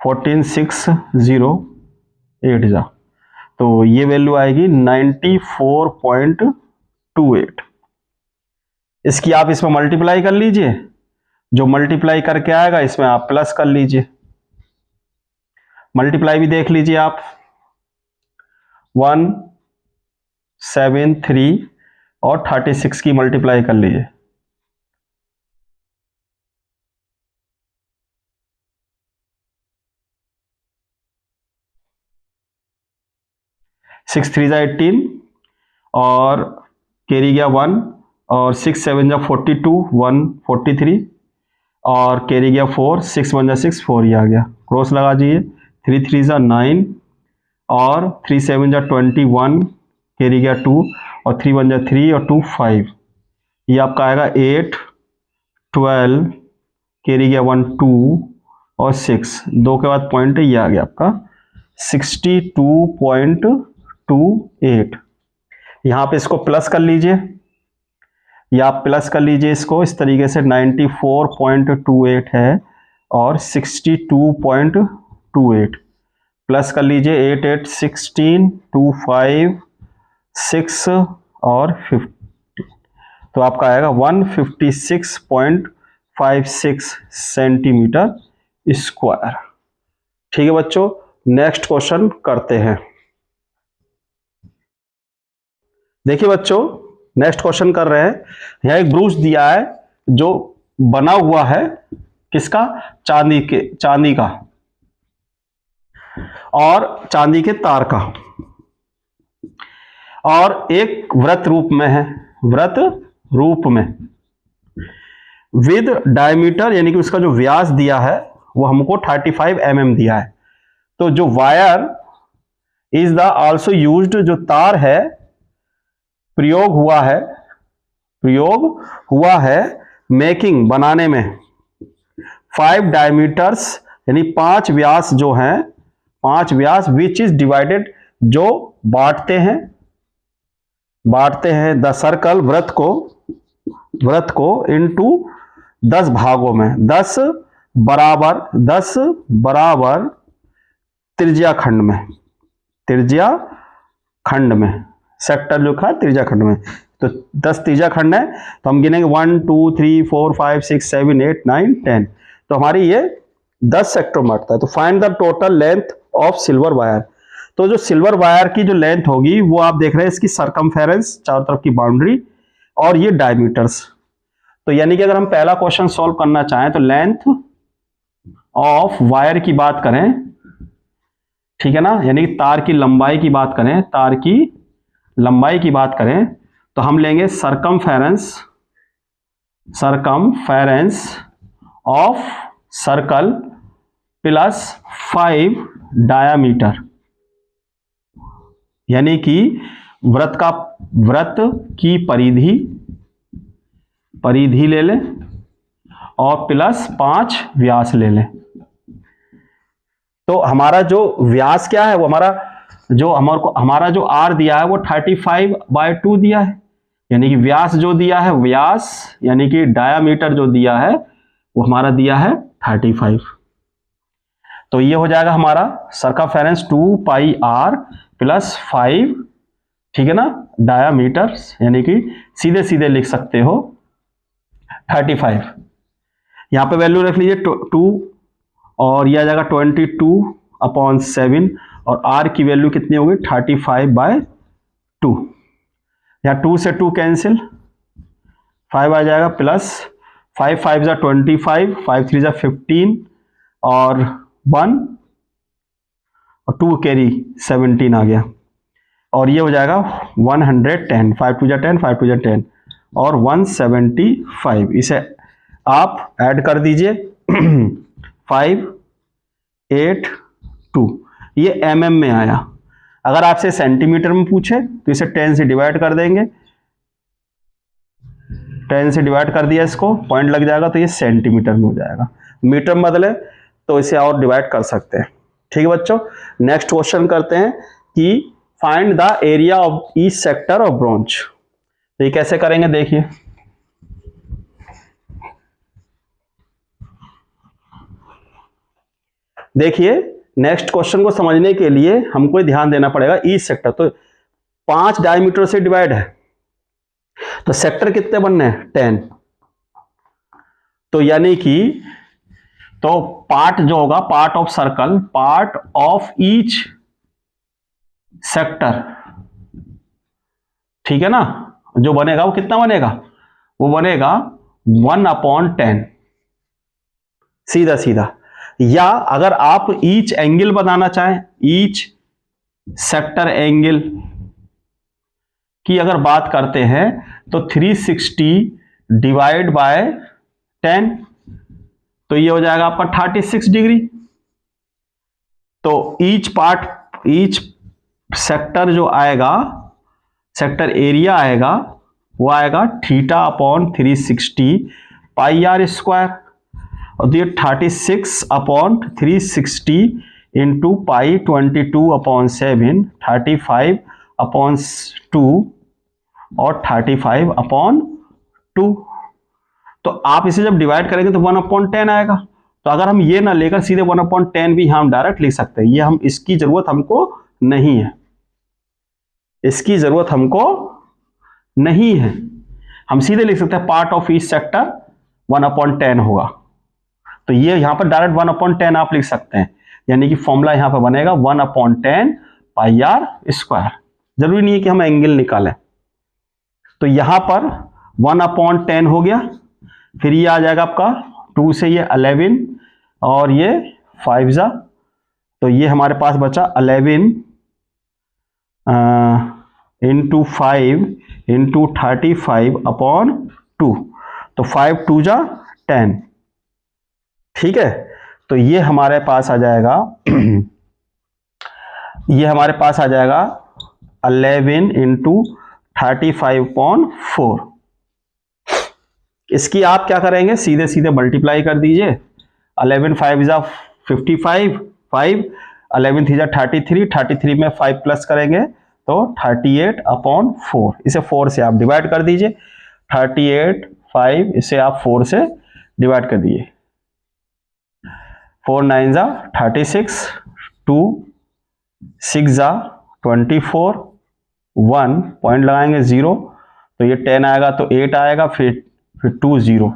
14,608 जा, तो ये वैल्यू आएगी 94.28। इसकी आप इसमें मल्टीप्लाई कर लीजिए, जो मल्टीप्लाई करके आएगा इसमें आप प्लस कर लीजिए, मल्टीप्लाई भी देख लीजिए आप, 173 और 36 की मल्टीप्लाई कर लीजिए, सिक्स 3 जा 18, और कैरी गया 1, और 6 7 जा 42, 143, और कैरी गया 4, 6 1 जा 6, 4 ही आ गया, क्रॉस लगा दीजिए, 3 3 जा 9, और 3 7 जा 21, कैरी गया 2, और 3 1 जा 3, और 2 5, ये आपका आएगा 8 12, कैरी गया 1 2, और 6, 2 के बाद पॉइंट, ये आ गया आपका 62.28। यहाँ पे इसको प्लस कर लीजिए, या आप प्लस कर लीजिए इसको इस तरीके से, 94.28 है, और 62.28 प्लस कर लीजिए 8 8 16 2 5 6 और 50, तो आपका आएगा 156.56 सेंटीमीटर स्क्वायर। ठीक है बच्चों, नेक्स्ट क्वेश्चन करते हैं। देखिए बच्चों, नेक्स्ट क्वेश्चन कर रहे हैं। यह एक ब्रूच दिया है जो बना हुआ है किसका, चांदी का और चांदी के तार का, और एक वृत्त रूप में है, वृत्त रूप में विद डायमीटर, यानी कि उसका जो व्यास दिया है वो हमको 35 mm दिया है। तो जो wire is the also used, जो तार है प्रयोग हुआ है मेकिंग, बनाने में 5 डायमीटर्स, यानी 5 व्यास जो हैं, 5 व्यास विच इज डिवाइडेड, जो बांटते हैं द सर्कल, वृत्त को इनटू 10 भागों में, 10 बराबर त्रिज्या खंड में, सेक्टर जो था त्रिज्या खंड में, तो 10 त्रिज्या खंड है, तो हम गिनेंगे 1 2 3 4 5 6 7 8 9 10, तो हमारी ये 10 सेक्टर बांटता है। तो find the total length of silver wire, तो जो सिल्वर वायर की जो लेंथ होगी वो आप देख रहे हैं इसकी सरकमफेरेंस, चारों तरफ की बाउंड्री, और ये डायमीटर्स। तो यानी कि अगर हम पहला क्वेश्चन सॉल्व करना चाहें तो लेंथ ऑफ वायर की बात करें, ठीक है ना, यानी कि तार की लंबाई की बात करें, तो हम लेंगे circumference of circle plus 5 diameter, यानी कि वृत्त की परिधि ले लें और प्लस 5 व्यास ले लें। तो हमारा जो व्यास क्या है, वो हमारा जो आर दिया है वो 35/2 दिया है, यानी कि व्यास जो दिया है, यानी कि डायामीटर जो दिया है वो हमारा दिया है 35। तो ये हो जाएगा हमारा सरकमफेरेंस 2 पाई आर प्लस 5, ठीक है ना, डायामीटर, यानी कि सीधे लिख सकते हो 35। यहां पे वैल्यू रख लीजिए 2, और यह आ जाएगा 22/7, और आर की वैल्यू कितनी होगी 35/2। यहाँ 2 से 2 कैंसिल, 5 आ जाएगा, प्लस 5 5 जा 25, 5 3 जा 15, और 1 और 2 कैरी 17 आ गया, और ये हो जाएगा 110, 5 2 जा 10, 5 2 जा 10, और 175। इसे आप ऐड कर दीजिए 5 8 2, ये mm में आया। अगर आपसे सेंटीमीटर में पूछे तो इसे 10 से डिवाइड कर देंगे, 10 से डिवाइड कर दिया, इसको पॉइंट लग जाएगा, तो ये सेंटीमीटर में हो जाएगा। मीटर में बदले तो इसे और डिवाइड कर सकते हैं। ठीक है बच्चों, नेक्स्ट क्वेश्चन करते हैं कि find the area of each sector of bronze. तो ये कैसे करेंगे, देखिए नेक्स्ट क्वेश्चन को समझने के लिए हमको ध्यान देना पड़ेगा ईच सेक्टर। तो 5 डायमीटर से डिवाइड है, तो सेक्टर कितने बनने हैं 10, तो यानी कि तो पार्ट जो होगा, part of circle, part of each sector, ठीक है ना, जो बनेगा वो कितना बनेगा, वो बनेगा 1/10, सीधा। या अगर आप ईच एंगल बनाना चाहें, ईच सेक्टर एंगल की अगर बात करते हैं तो 360 डिवाइड बाय 10, तो ये हो जाएगा आपका 36 डिग्री। तो ईच सेक्टर जो आएगा, सेक्टर एरिया आएगा, वो आएगा θ/360 पाई आर स्क्वायर, और ये 36/360 इंटू पाई 22/7, 35/2 और 35/2। तो आप इसे जब डिवाइड करेंगे तो 1/10 आएगा। तो तो अगर हम ये ना लेकर सीधे 1/10 भी हम डायरेक्ट लिख सकते हैं, ये हम इसकी जरूरत हमको नहीं है, इसकी जरूरत हमको नहीं है। हम सीधे लिख सकते हैं पार्ट ऑफ ईच सेक्टर 1/10 होगा। तो ये यहां पर डायरेक्ट 1/10 आप लिख सकते हैं, यानी कि फॉर्मूला यहां पर बनेगा 1/10 पाई आर स्क्वायर। जरूरी नहीं है कि हम एंगल निकालें। तो यहां पर 1/10 हो गया, फिर ये आ जाएगा आपका 2 से ये 11 और ये 5 जा, तो ये हमारे पास बचा 11 इंटू 5 इंटू 35/2, तो 5 2 जा 10। ठीक है, तो ये हमारे पास आ जाएगा ये हमारे पास आ जाएगा 11 इंटू 35/4। इसकी आप क्या करेंगे, सीधे सीधे मल्टीप्लाई कर दीजिए। 11 5 जा 55, 5 11 3 जा 33, 33 में 5 प्लस करेंगे तो 38/4। इसे 4 से आप डिवाइड कर दीजिए। 38 5 इसे आप 4 से डिवाइड कर दीजिए। 4 9 जा 36, 2 6 जा 24, 1 पॉइंट लगाएंगे 0, तो ये 10 आएगा तो 8 आएगा, फिर 2 0,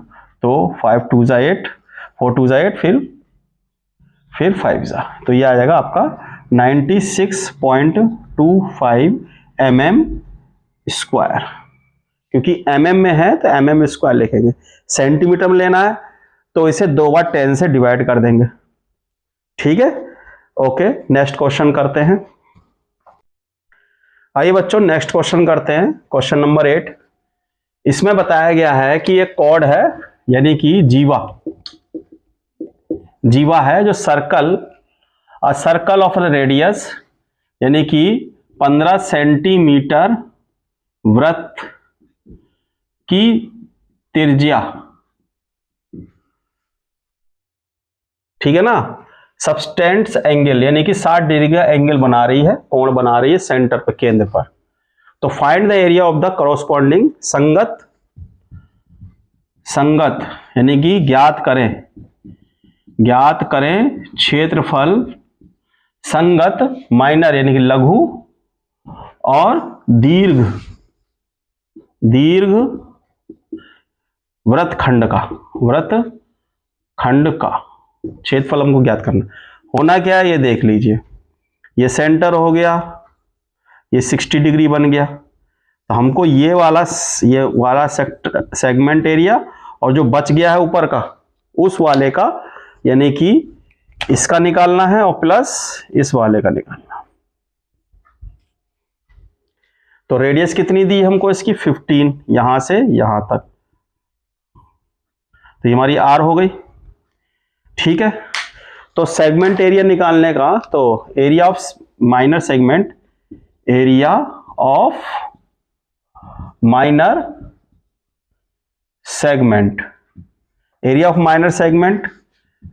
तो 5 2 जा 8, 4 2 जा 8, फिर 5 जा, तो ये आ जाएगा आपका 96.25 mm स्क्वायर। क्योंकि mm में है तो mm स्क्वायर लिखेंगे। सेंटीमीटर में लेना है तो इसे 2 बार 10 से डिवाइड कर देंगे। ठीक है, ओके, नेक्स्ट क्वेश्चन करते हैं। आइए बच्चों नेक्स्ट क्वेश्चन करते हैं, क्वेश्चन नंबर 8। इसमें बताया गया है कि एक कॉर्ड है, यानी कि जीवा है जो सर्कल ऑफ रेडियस यानी कि 15 सेंटीमीटर वृत्त की त्रिज्या, ठीक है ना, सबस्टेंस एंगल यानी कि 60 डिग्री का एंगल बना रही है, कोण बना रही है सेंटर पर, केंद्र पर। तो find the area of the corresponding संगत यानी कि ज्ञात करें क्षेत्रफल संगत माइनर यानी कि लघु और दीर्घ वृत्तखंड का क्षेत्रफल हमको ज्ञात करना। होना क्या है ये देख लीजिए, ये सेंटर हो गया, ये 60 डिग्री बन गया, तो हमको ये वाला सेगमेंट एरिया और जो बच गया है ऊपर का उस वाले का यानी कि इसका निकालना है और प्लस इस वाले का निकालना। तो रेडियस कितनी दी हमको इसकी 15, यहां से यहां तक, तो ये हमारी आर हो गई। ठीक है, तो सेगमेंट एरिया निकालने का, तो area of minor segment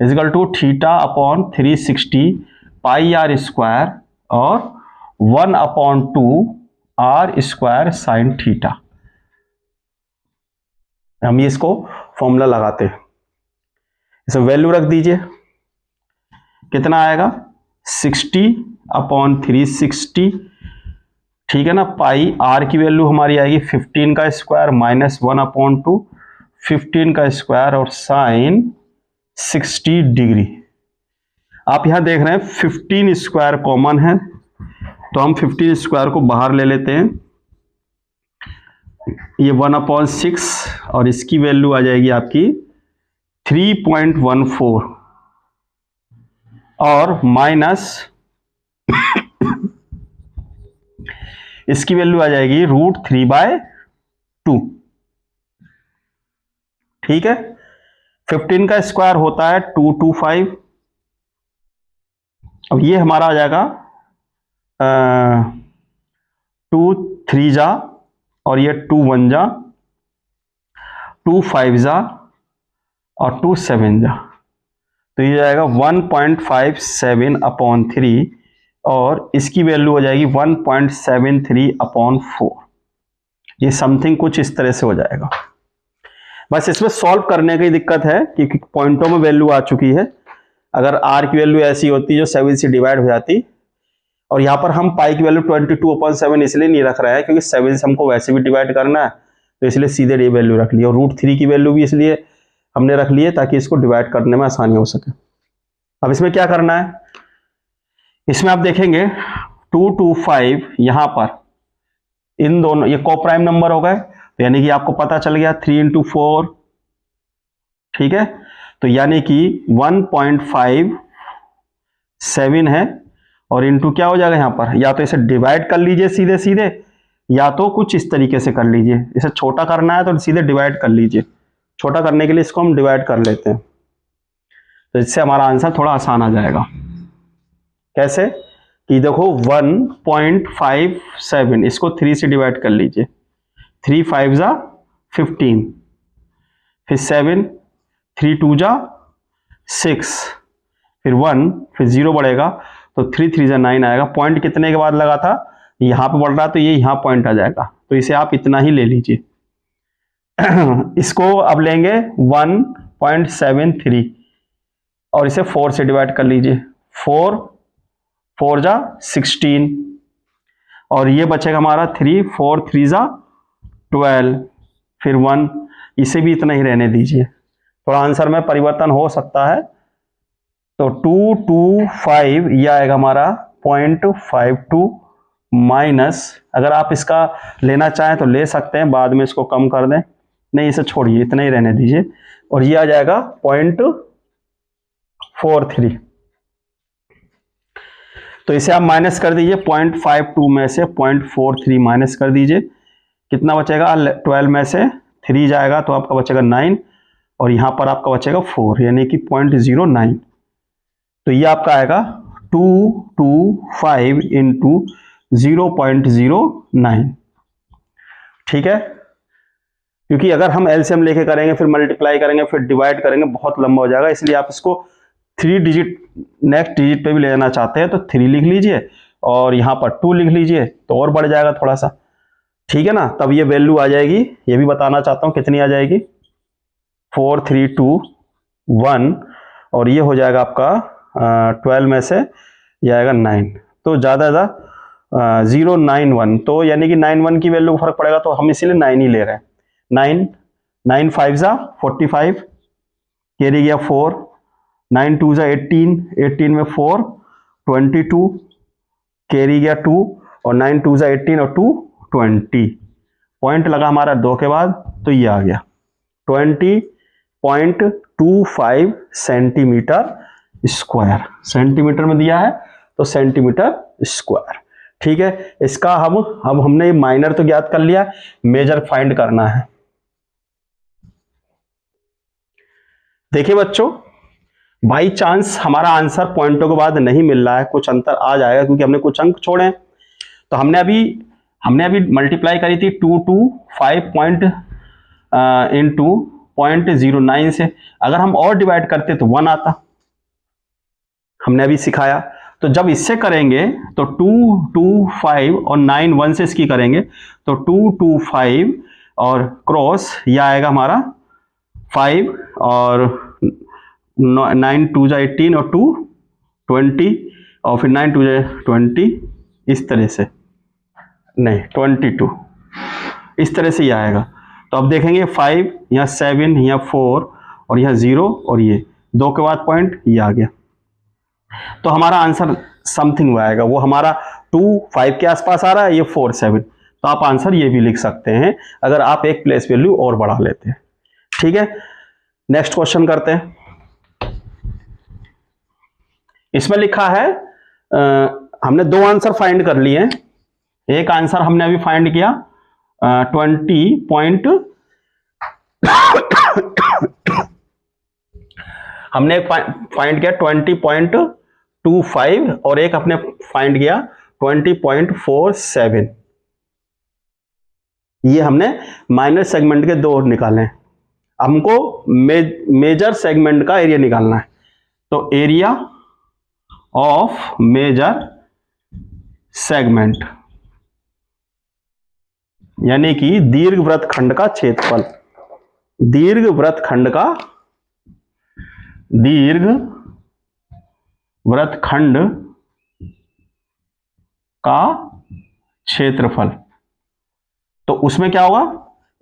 is equal to θ/360 pi are square और 1/2 आर स्क्वायर साइन थीटा। हम इसको फॉर्मूला लगाते हैं, इसे वैल्यू रख दीजिए, कितना आएगा 60/360, ठीक है ना, पाई आर की वैल्यू हमारी आएगी 15 का स्क्वायर माइनस 1/2, 15 का स्क्वायर और साइन 60 डिग्री। आप यहां देख रहे हैं 15 स्क्वायर कॉमन है, तो हम 15 स्क्वायर को बाहर ले लेते हैं। ये 1/6 और इसकी वैल्यू आ जाएगी आपकी 3.14 और माइनस इसकी वैल्यू आ जाएगी √3/2। ठीक है, 15 का स्क्वायर होता है 225। अब ये हमारा आ जाएगा 2 3 जा और ये 2 1 जा, 2 5 जा और 2 7 जा, तो ये जाएगा 1.57/3 और इसकी वैल्यू हो जाएगी 1.73/4। ये समथिंग कुछ इस तरह से हो जाएगा। बस इसमें सॉल्व करने की दिक्कत है क्योंकि पॉइंटों में वैल्यू आ चुकी है। अगर आर की वैल्यू ऐसी होती जो 7 से डिवाइड हो जाती, और यहाँ पर हम पाई की वैल्यू 22/7 इसलिए नहीं रख रहे हैं क्योंकि 7 से हमको वैसे भी डिवाइड करना है, तो इसलिए सीधे ये वैल्यू रख ली। और √3 की वैल्यू भी इसलिए हमने रख ली है ताकि इसको डिवाइड करने में आसानी हो सके। अब इसमें क्या करना है, इसमें आप देखेंगे 2 to 5 यहां पर इन दोनों ये कोप्राइम नंबर हो गए, तो यानी कि आपको पता चल गया 3 into 4, ठीक है। तो यानी कि 1.57 है, और इंटू क्या हो जाएगा यहां पर, या तो इसे डिवाइड कर लीजिए सीधे सीधे, या तो कुछ इस तरीके से कर लीजिए। इसे छोटा करना है तो सीधे डिवाइड कर लीजिए। छोटा करने के लिए इसको हम डिवाइड कर लेते हैं, तो इससे हमारा आंसर थोड़ा आसान आ जाएगा। कैसे कि देखो 1.57, इसको 3 से डिवाइड कर लीजिए, 3 5 जा 15, फिर 7, 3 2 जा 6, फिर 1, फिर 0 बढ़ेगा तो 3 3 जा 9 आएगा। पॉइंट कितने के बाद लगा था, यहां पे बढ़ रहा तो ये यहां पॉइंट आ जाएगा, तो इसे आप इतना ही ले लीजिए। इसको अब लेंगे 1.73 और इसे 4 से डिवाइड कर लीजिए, 4 4 जा 16, और ये बचेगा हमारा 3 4 3 जा 12, फिर 1, इसे भी इतना ही रहने दीजिए। थोड़ा आंसर में परिवर्तन हो सकता है, तो 225 ये आएगा हमारा 0.52 माइनस, अगर आप इसका लेना चाहें तो ले सकते हैं, बाद में इसको कम कर दें, नहीं इसे छोड़िए, इतना ही रहने दीजिए, और ये आ जाएगा 0.43। तो इसे आप माइनस कर दीजिए, 0.52 में से 0.43 माइनस कर दीजिए, कितना बचेगा, 12 में से 3 जाएगा तो आपका बचेगा 9, और यहां पर आपका बचेगा 4, यानी कि 0.09। तो ये आपका आएगा 225 इंटू 0.09, ठीक है। क्योंकि अगर हम एलसीएम लेके करेंगे, फिर मल्टीप्लाई करेंगे, फिर डिवाइड करेंगे, बहुत लंबा हो जाएगा, इसलिए आप इसको 3 डिजिट नेक्स्ट डिजिट पे भी ले जाना चाहते हैं तो 3 लिख लीजिए, और यहाँ पर 2 लिख लीजिए, तो और बढ़ जाएगा थोड़ा सा, ठीक है ना। तब ये वैल्यू आ जाएगी, ये भी बताना चाहता हूँ कितनी आ जाएगी, 4 3 2 1, और ये हो जाएगा आपका 12 में से ये आएगा 9, तो ज़्यादा 091, तो यानी कि 91 की वैल्यू को फर्क पड़ेगा, तो हम इसीलिए 9 ही ले रहे हैं। 9 9 5 जा 45, कैरी गया 4, 9 2 जा 18, 18 में 4 22, कैरी गया 2, और 9 2 जा 18 और 2 20, पॉइंट लगा हमारा 2 के बाद, तो ये आ गया 20.25 सेंटीमीटर स्क्वायर। सेंटीमीटर में दिया है तो सेंटीमीटर स्क्वायर, ठीक है। इसका अब हमने माइनर तो ज्ञात कर लिया, मेजर फाइंड करना है। देखिए बच्चों, बाई चांस हमारा आंसर पॉइंटों के बाद नहीं मिल रहा है, कुछ अंतर आ जाएगा क्योंकि हमने कुछ अंक छोड़े हैं। तो हमने अभी मल्टीप्लाई करी थी 225 पॉइंट इंटू 0.09 से, अगर हम और डिवाइड करते तो 1 आता, हमने अभी सिखाया। तो जब इससे करेंगे तो 225 और 9 1 से इसकी करेंगे, तो 225 और क्रॉस यह आएगा हमारा 5, और 9 2 जा 18 और 2 20, और फिर 9 2 जा 20, इस तरह से, नहीं 22, इस तरह से ये आएगा। तो अब देखेंगे 5 यहाँ 7 यहाँ 4 और यहाँ 0, और ये 2 के बाद पॉइंट ये आ गया, तो हमारा आंसर समथिंग आएगा, वो हमारा 2 5 के आसपास आ रहा है, ये 4 7, तो आप आंसर ये भी लिख सकते हैं अगर आप एक प्लेस वैल्यू और बढ़ा लेते हैं, ठीक है। नेक्स्ट क्वेश्चन करते हैं। इसमें लिखा है हमने 2 आंसर फाइंड कर लिए हैं। एक आंसर हमने अभी फाइंड किया 20 हमने फाइंड किया 20.25, और एक अपने फाइंड किया 20.47। ये हमने माइनर सेगमेंट के 2 निकाले। हमको मेजर सेगमेंट का एरिया निकालना है, तो एरिया ऑफ मेजर सेगमेंट यानी कि दीर्घ वृत्तखंड का क्षेत्रफल, दीर्घ वृत्तखंड का क्षेत्रफल। तो उसमें क्या होगा,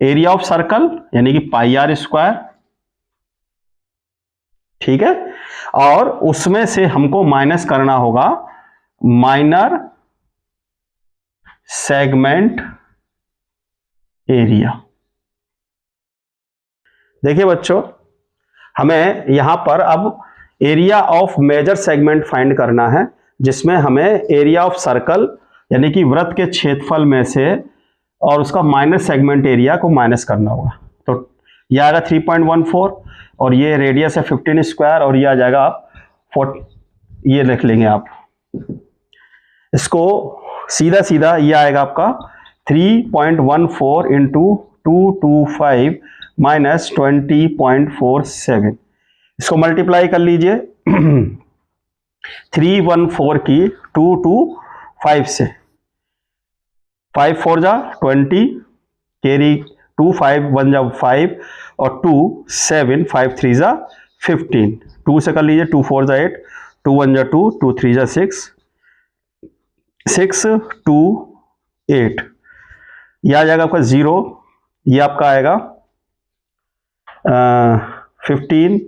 एरिया ऑफ सर्कल यानी कि पाई आर स्क्वायर, ठीक है, और उसमें से हमको माइनस करना होगा माइनर सेगमेंट एरिया। देखिए बच्चों, हमें यहां पर अब area of major segment find करना है, जिसमें हमें एरिया ऑफ सर्कल यानी कि वृत्त के क्षेत्रफल में से और उसका माइनर सेगमेंट एरिया को माइनस करना होगा। तो यह आएगा 3.14 और ये रेडियस है 15 स्क्वायर और ये आ जाएगा आप 40, ये लिख लेंगे आप इसको सीधा सीधा, ये आएगा आपका 3.14 इंटू 225 माइनस 20.47। इसको मल्टीप्लाई कर लीजिए 314 की 225 से, 5 4 जा 20, कैरी 2 5 1 जा 5 और 2 7 5 3 जा 15, 2 से कर लीजिए 2 4 जा 8, 2 1 जा 2, 2 3 जा 6, 6 2 8, ये आ जाएगा आपका 0, ये आपका आएगा 15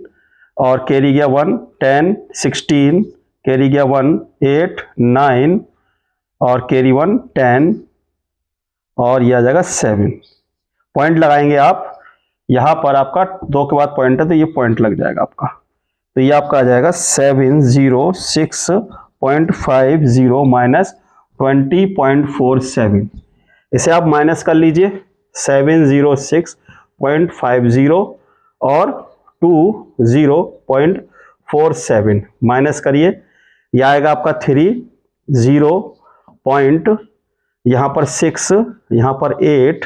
और कैरी गया 1 10 16, कैरी गया 1 8 9 और कैरी 1 10 और यह आ जाएगा 7। पॉइंट लगाएंगे आप, यहां पर आपका 2 के बाद पॉइंट है तो ये पॉइंट लग जाएगा आपका, तो ये आपका आ जाएगा 706.50 माइनस 20.47। इसे आप माइनस कर लीजिए 706.50 और 20.47 माइनस करिए, यह आएगा आपका 3 0 पॉइंट, यहाँ पर 6, यहाँ पर 8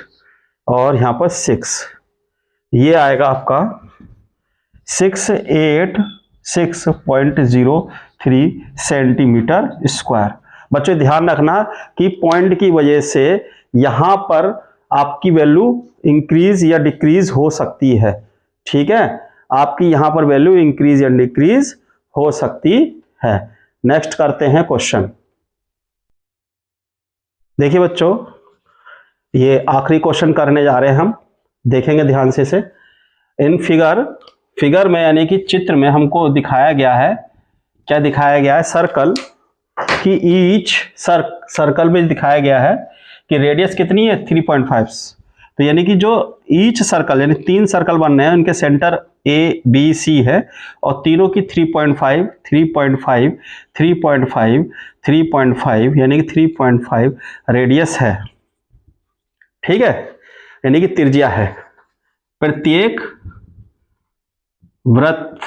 और यहाँ पर 6, ये आएगा आपका 686.03 सेंटीमीटर स्क्वायर। बच्चों ध्यान रखना कि पॉइंट की वजह से यहाँ पर आपकी वैल्यू इंक्रीज या डिक्रीज हो सकती है, ठीक है, आपकी यहाँ पर वैल्यू इंक्रीज या डिक्रीज हो सकती है। नेक्स्ट करते हैं क्वेश्चन। देखिए बच्चों, ये आखिरी क्वेश्चन करने जा रहे हैं हम, देखेंगे ध्यान से इसे। इन फिगर में यानी कि चित्र में हमको दिखाया गया है, क्या दिखाया गया है, सर्कल की ईच सर्कल में दिखाया गया है कि रेडियस कितनी है 3.5। तो यानी कि जो ईच सर्कल यानी 3 सर्कल बनने हैं, उनके सेंटर ए बी सी है और तीनों की 3.5 3.5 3.5 3.5 यानी कि 3.5 रेडियस है, ठीक है, यानी कि त्रिज्या है। प्रत्येक वृत्त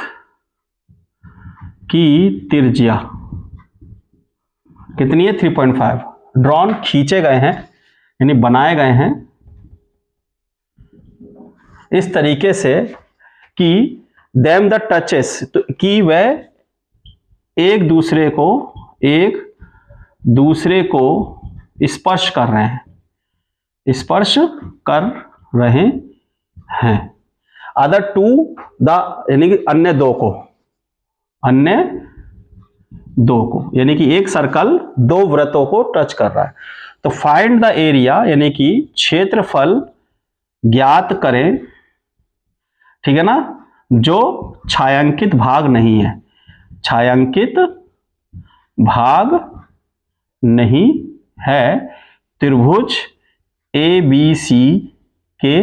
की त्रिज्या कितनी है 3.5। ड्रॉन खींचे गए हैं यानी बनाए गए हैं इस तरीके से कि देम द टचेस, तो कि वह एक दूसरे को स्पर्श कर रहे हैं, अदर टू द यानी कि अन्य दो को यानी कि एक सर्कल 2 वृत्तों को टच कर रहा है। तो फाइंड द एरिया यानी कि क्षेत्रफल ज्ञात करें, ठीक है ना, जो छायांकित भाग नहीं है, छायांकित भाग नहीं है त्रिभुज ABC के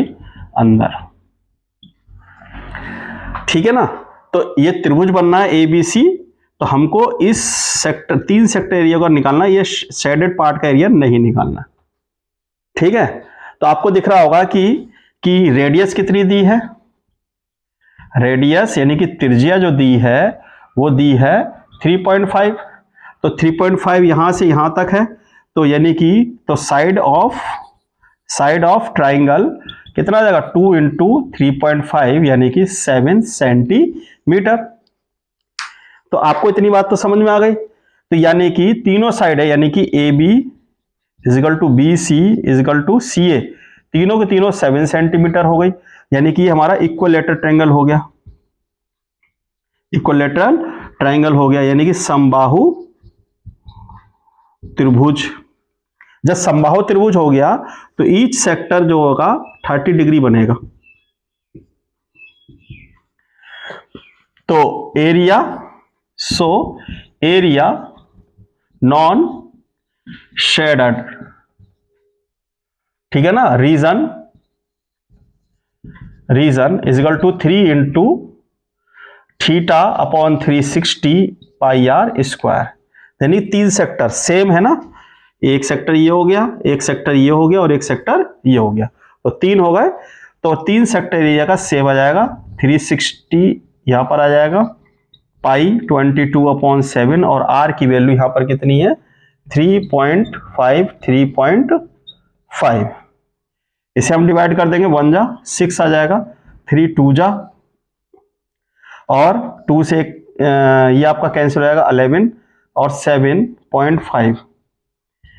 अंदर, ठीक है ना। तो ये त्रिभुज बनना है ABC, तो हमको इस सेक्टर 3 सेक्टर एरिया को निकालना, ये शेडेड पार्ट का एरिया नहीं निकालना, ठीक है। तो आपको दिख रहा होगा कि रेडियस कितनी दी है, रेडियस यानी कि त्रिज्या जो दी है वो दी है 3.5। तो 3.5 यहां से यहां तक है, तो यानी कि तो साइड ऑफ ट्राइंगल कितना जाएगा 2 इंटू 3.5 यानी कि 7 सेंटीमीटर। तो आपको इतनी बात तो समझ में आ गई। तो यानी कि तीनों साइड है यानी कि AB equal to BC equal to CA, तीनों के तीनों 7 सेंटीमीटर हो गई। यानी कि हमारा इक्विलेटरल ट्रायंगल हो गया, इक्विलेटरल ट्रायंगल हो गया, यानी कि समबाहु त्रिभुज। जब समबाहु त्रिभुज हो गया तो ईच सेक्टर जो होगा 30 डिग्री बनेगा। तो area, so area non shaded, ठीक है ना, region is equal to 3 into theta upon 360 pi are square. यानी 3 सेक्टर सेम है ना, एक सेक्टर ये हो गया, एक सेक्टर ये हो गया और एक सेक्टर ये हो गया, तो 3 हो गए। तो 3 सेक्टर एरिया का सेम आ जाएगा 360, यहां पर आ जाएगा पाई 22/7 और आर की वैल्यू यहां पर कितनी है 3.5। इसे हम डिवाइड कर देंगे, 1 जा 6 आ जाएगा, 3 2 जा और 2 से ये आपका कैंसिल हो जाएगा 11 और 7.5,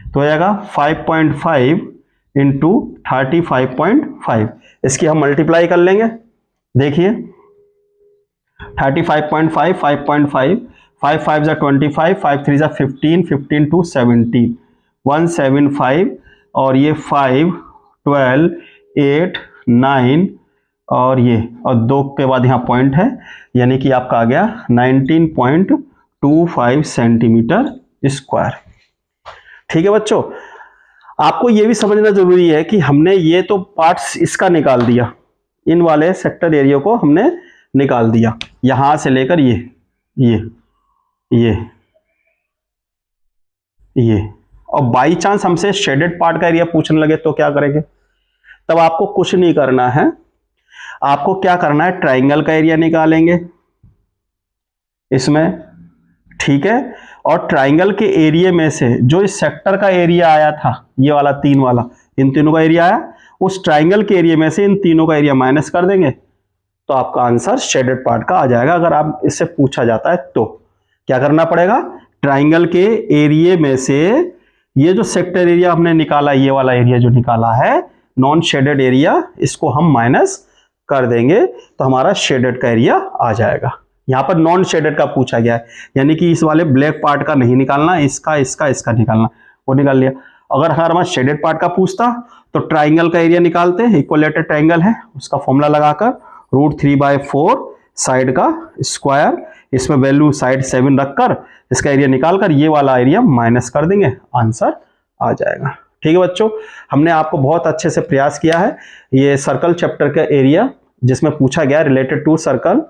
तो हो जाएगा 5.5 इंटू 35.5। इसकी हम मल्टीप्लाई कर लेंगे, देखिए 35.5, 5.5, 5 5 जा 25, 5 3 जा 15, 15 टू 17, 175 और ये 5 12 8 9 और ये और 2 के बाद यहाँ पॉइंट है, यानी कि आपका आ गया 19.25 सेंटीमीटर स्क्वायर। ठीक है बच्चों, आपको ये भी समझना जरूरी है कि हमने ये तो पार्ट्स इसका निकाल दिया, इन वाले सेक्टर एरिया को हमने निकाल दिया, यहां से लेकर ये और बाई चांस हमसे शेडेड पार्ट का एरिया पूछने लगे तो क्या करेंगे? तब आपको कुछ नहीं करना है, आपको क्या करना है, ट्राइंगल का एरिया निकालेंगे इसमें, ठीक है, और ट्राइंगल के एरिया में से जो इस सेक्टर का एरिया आया था, ये वाला 3 वाला, इन तीनों का एरिया आया, उस ट्राइंगल के एरिया में से इन तीनों का एरिया माइनस कर देंगे, तो आपका आंसर शेडेड पार्ट का आ जाएगा। अगर आप इससे पूछा जाता है तो क्या करना पड़ेगा, ट्राइंगल के एरिया में से ये जो सेक्टर एरिया हमने निकाला, ये वाला एरिया जो निकाला है नॉन शेडेड एरिया, इसको हम माइनस कर देंगे तो हमारा शेडेड का एरिया आ जाएगा। यहां पर नॉन शेडेड का पूछा गया है, यानी कि इस वाले ब्लैक पार्ट का नहीं निकालना, इसका निकालना, वो निकाल लिया। अगर हमारा शेडेड पार्ट का पूछता तो ट्राइंगल का एरिया निकालते हैं, इक्विलेटरल ट्राइंगल है, उसका फॉर्मूला लगाकर √3/4 साइड का स्क्वायर, इसमें वैल्यू साइड 7 रखकर इसका एरिया निकालकर ये वाला एरिया माइनस कर देंगे, आंसर आ जाएगा। ठीक है बच्चों, हमने आपको बहुत अच्छे से प्रयास किया है। ये सर्कल चैप्टर का एरिया जिसमें पूछा गया रिलेटेड टू सर्कल,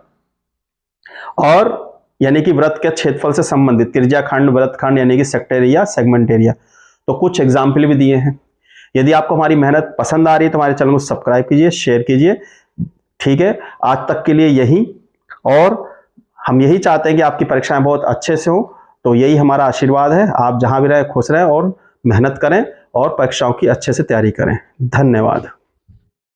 और यानी कि वृत्त के क्षेत्रफल से संबंधित त्रिज्याखंड, वृत्तखंड यानी कि सेक्टर एरिया, सेगमेंट एरिया, तो कुछ एग्जाम्पल भी दिए हैं। यदि आपको हमारी मेहनत पसंद आ रही है तो हमारे चैनल को सब्सक्राइब कीजिए, शेयर कीजिए। ठीक है, आज तक के लिए यही, और हम यही चाहते हैं कि आपकी परीक्षाएं बहुत अच्छे से हो, तो यही हमारा आशीर्वाद है। आप जहां भी रहे खुश रहें और मेहनत करें और परीक्षाओं की अच्छे से तैयारी करें। धन्यवाद।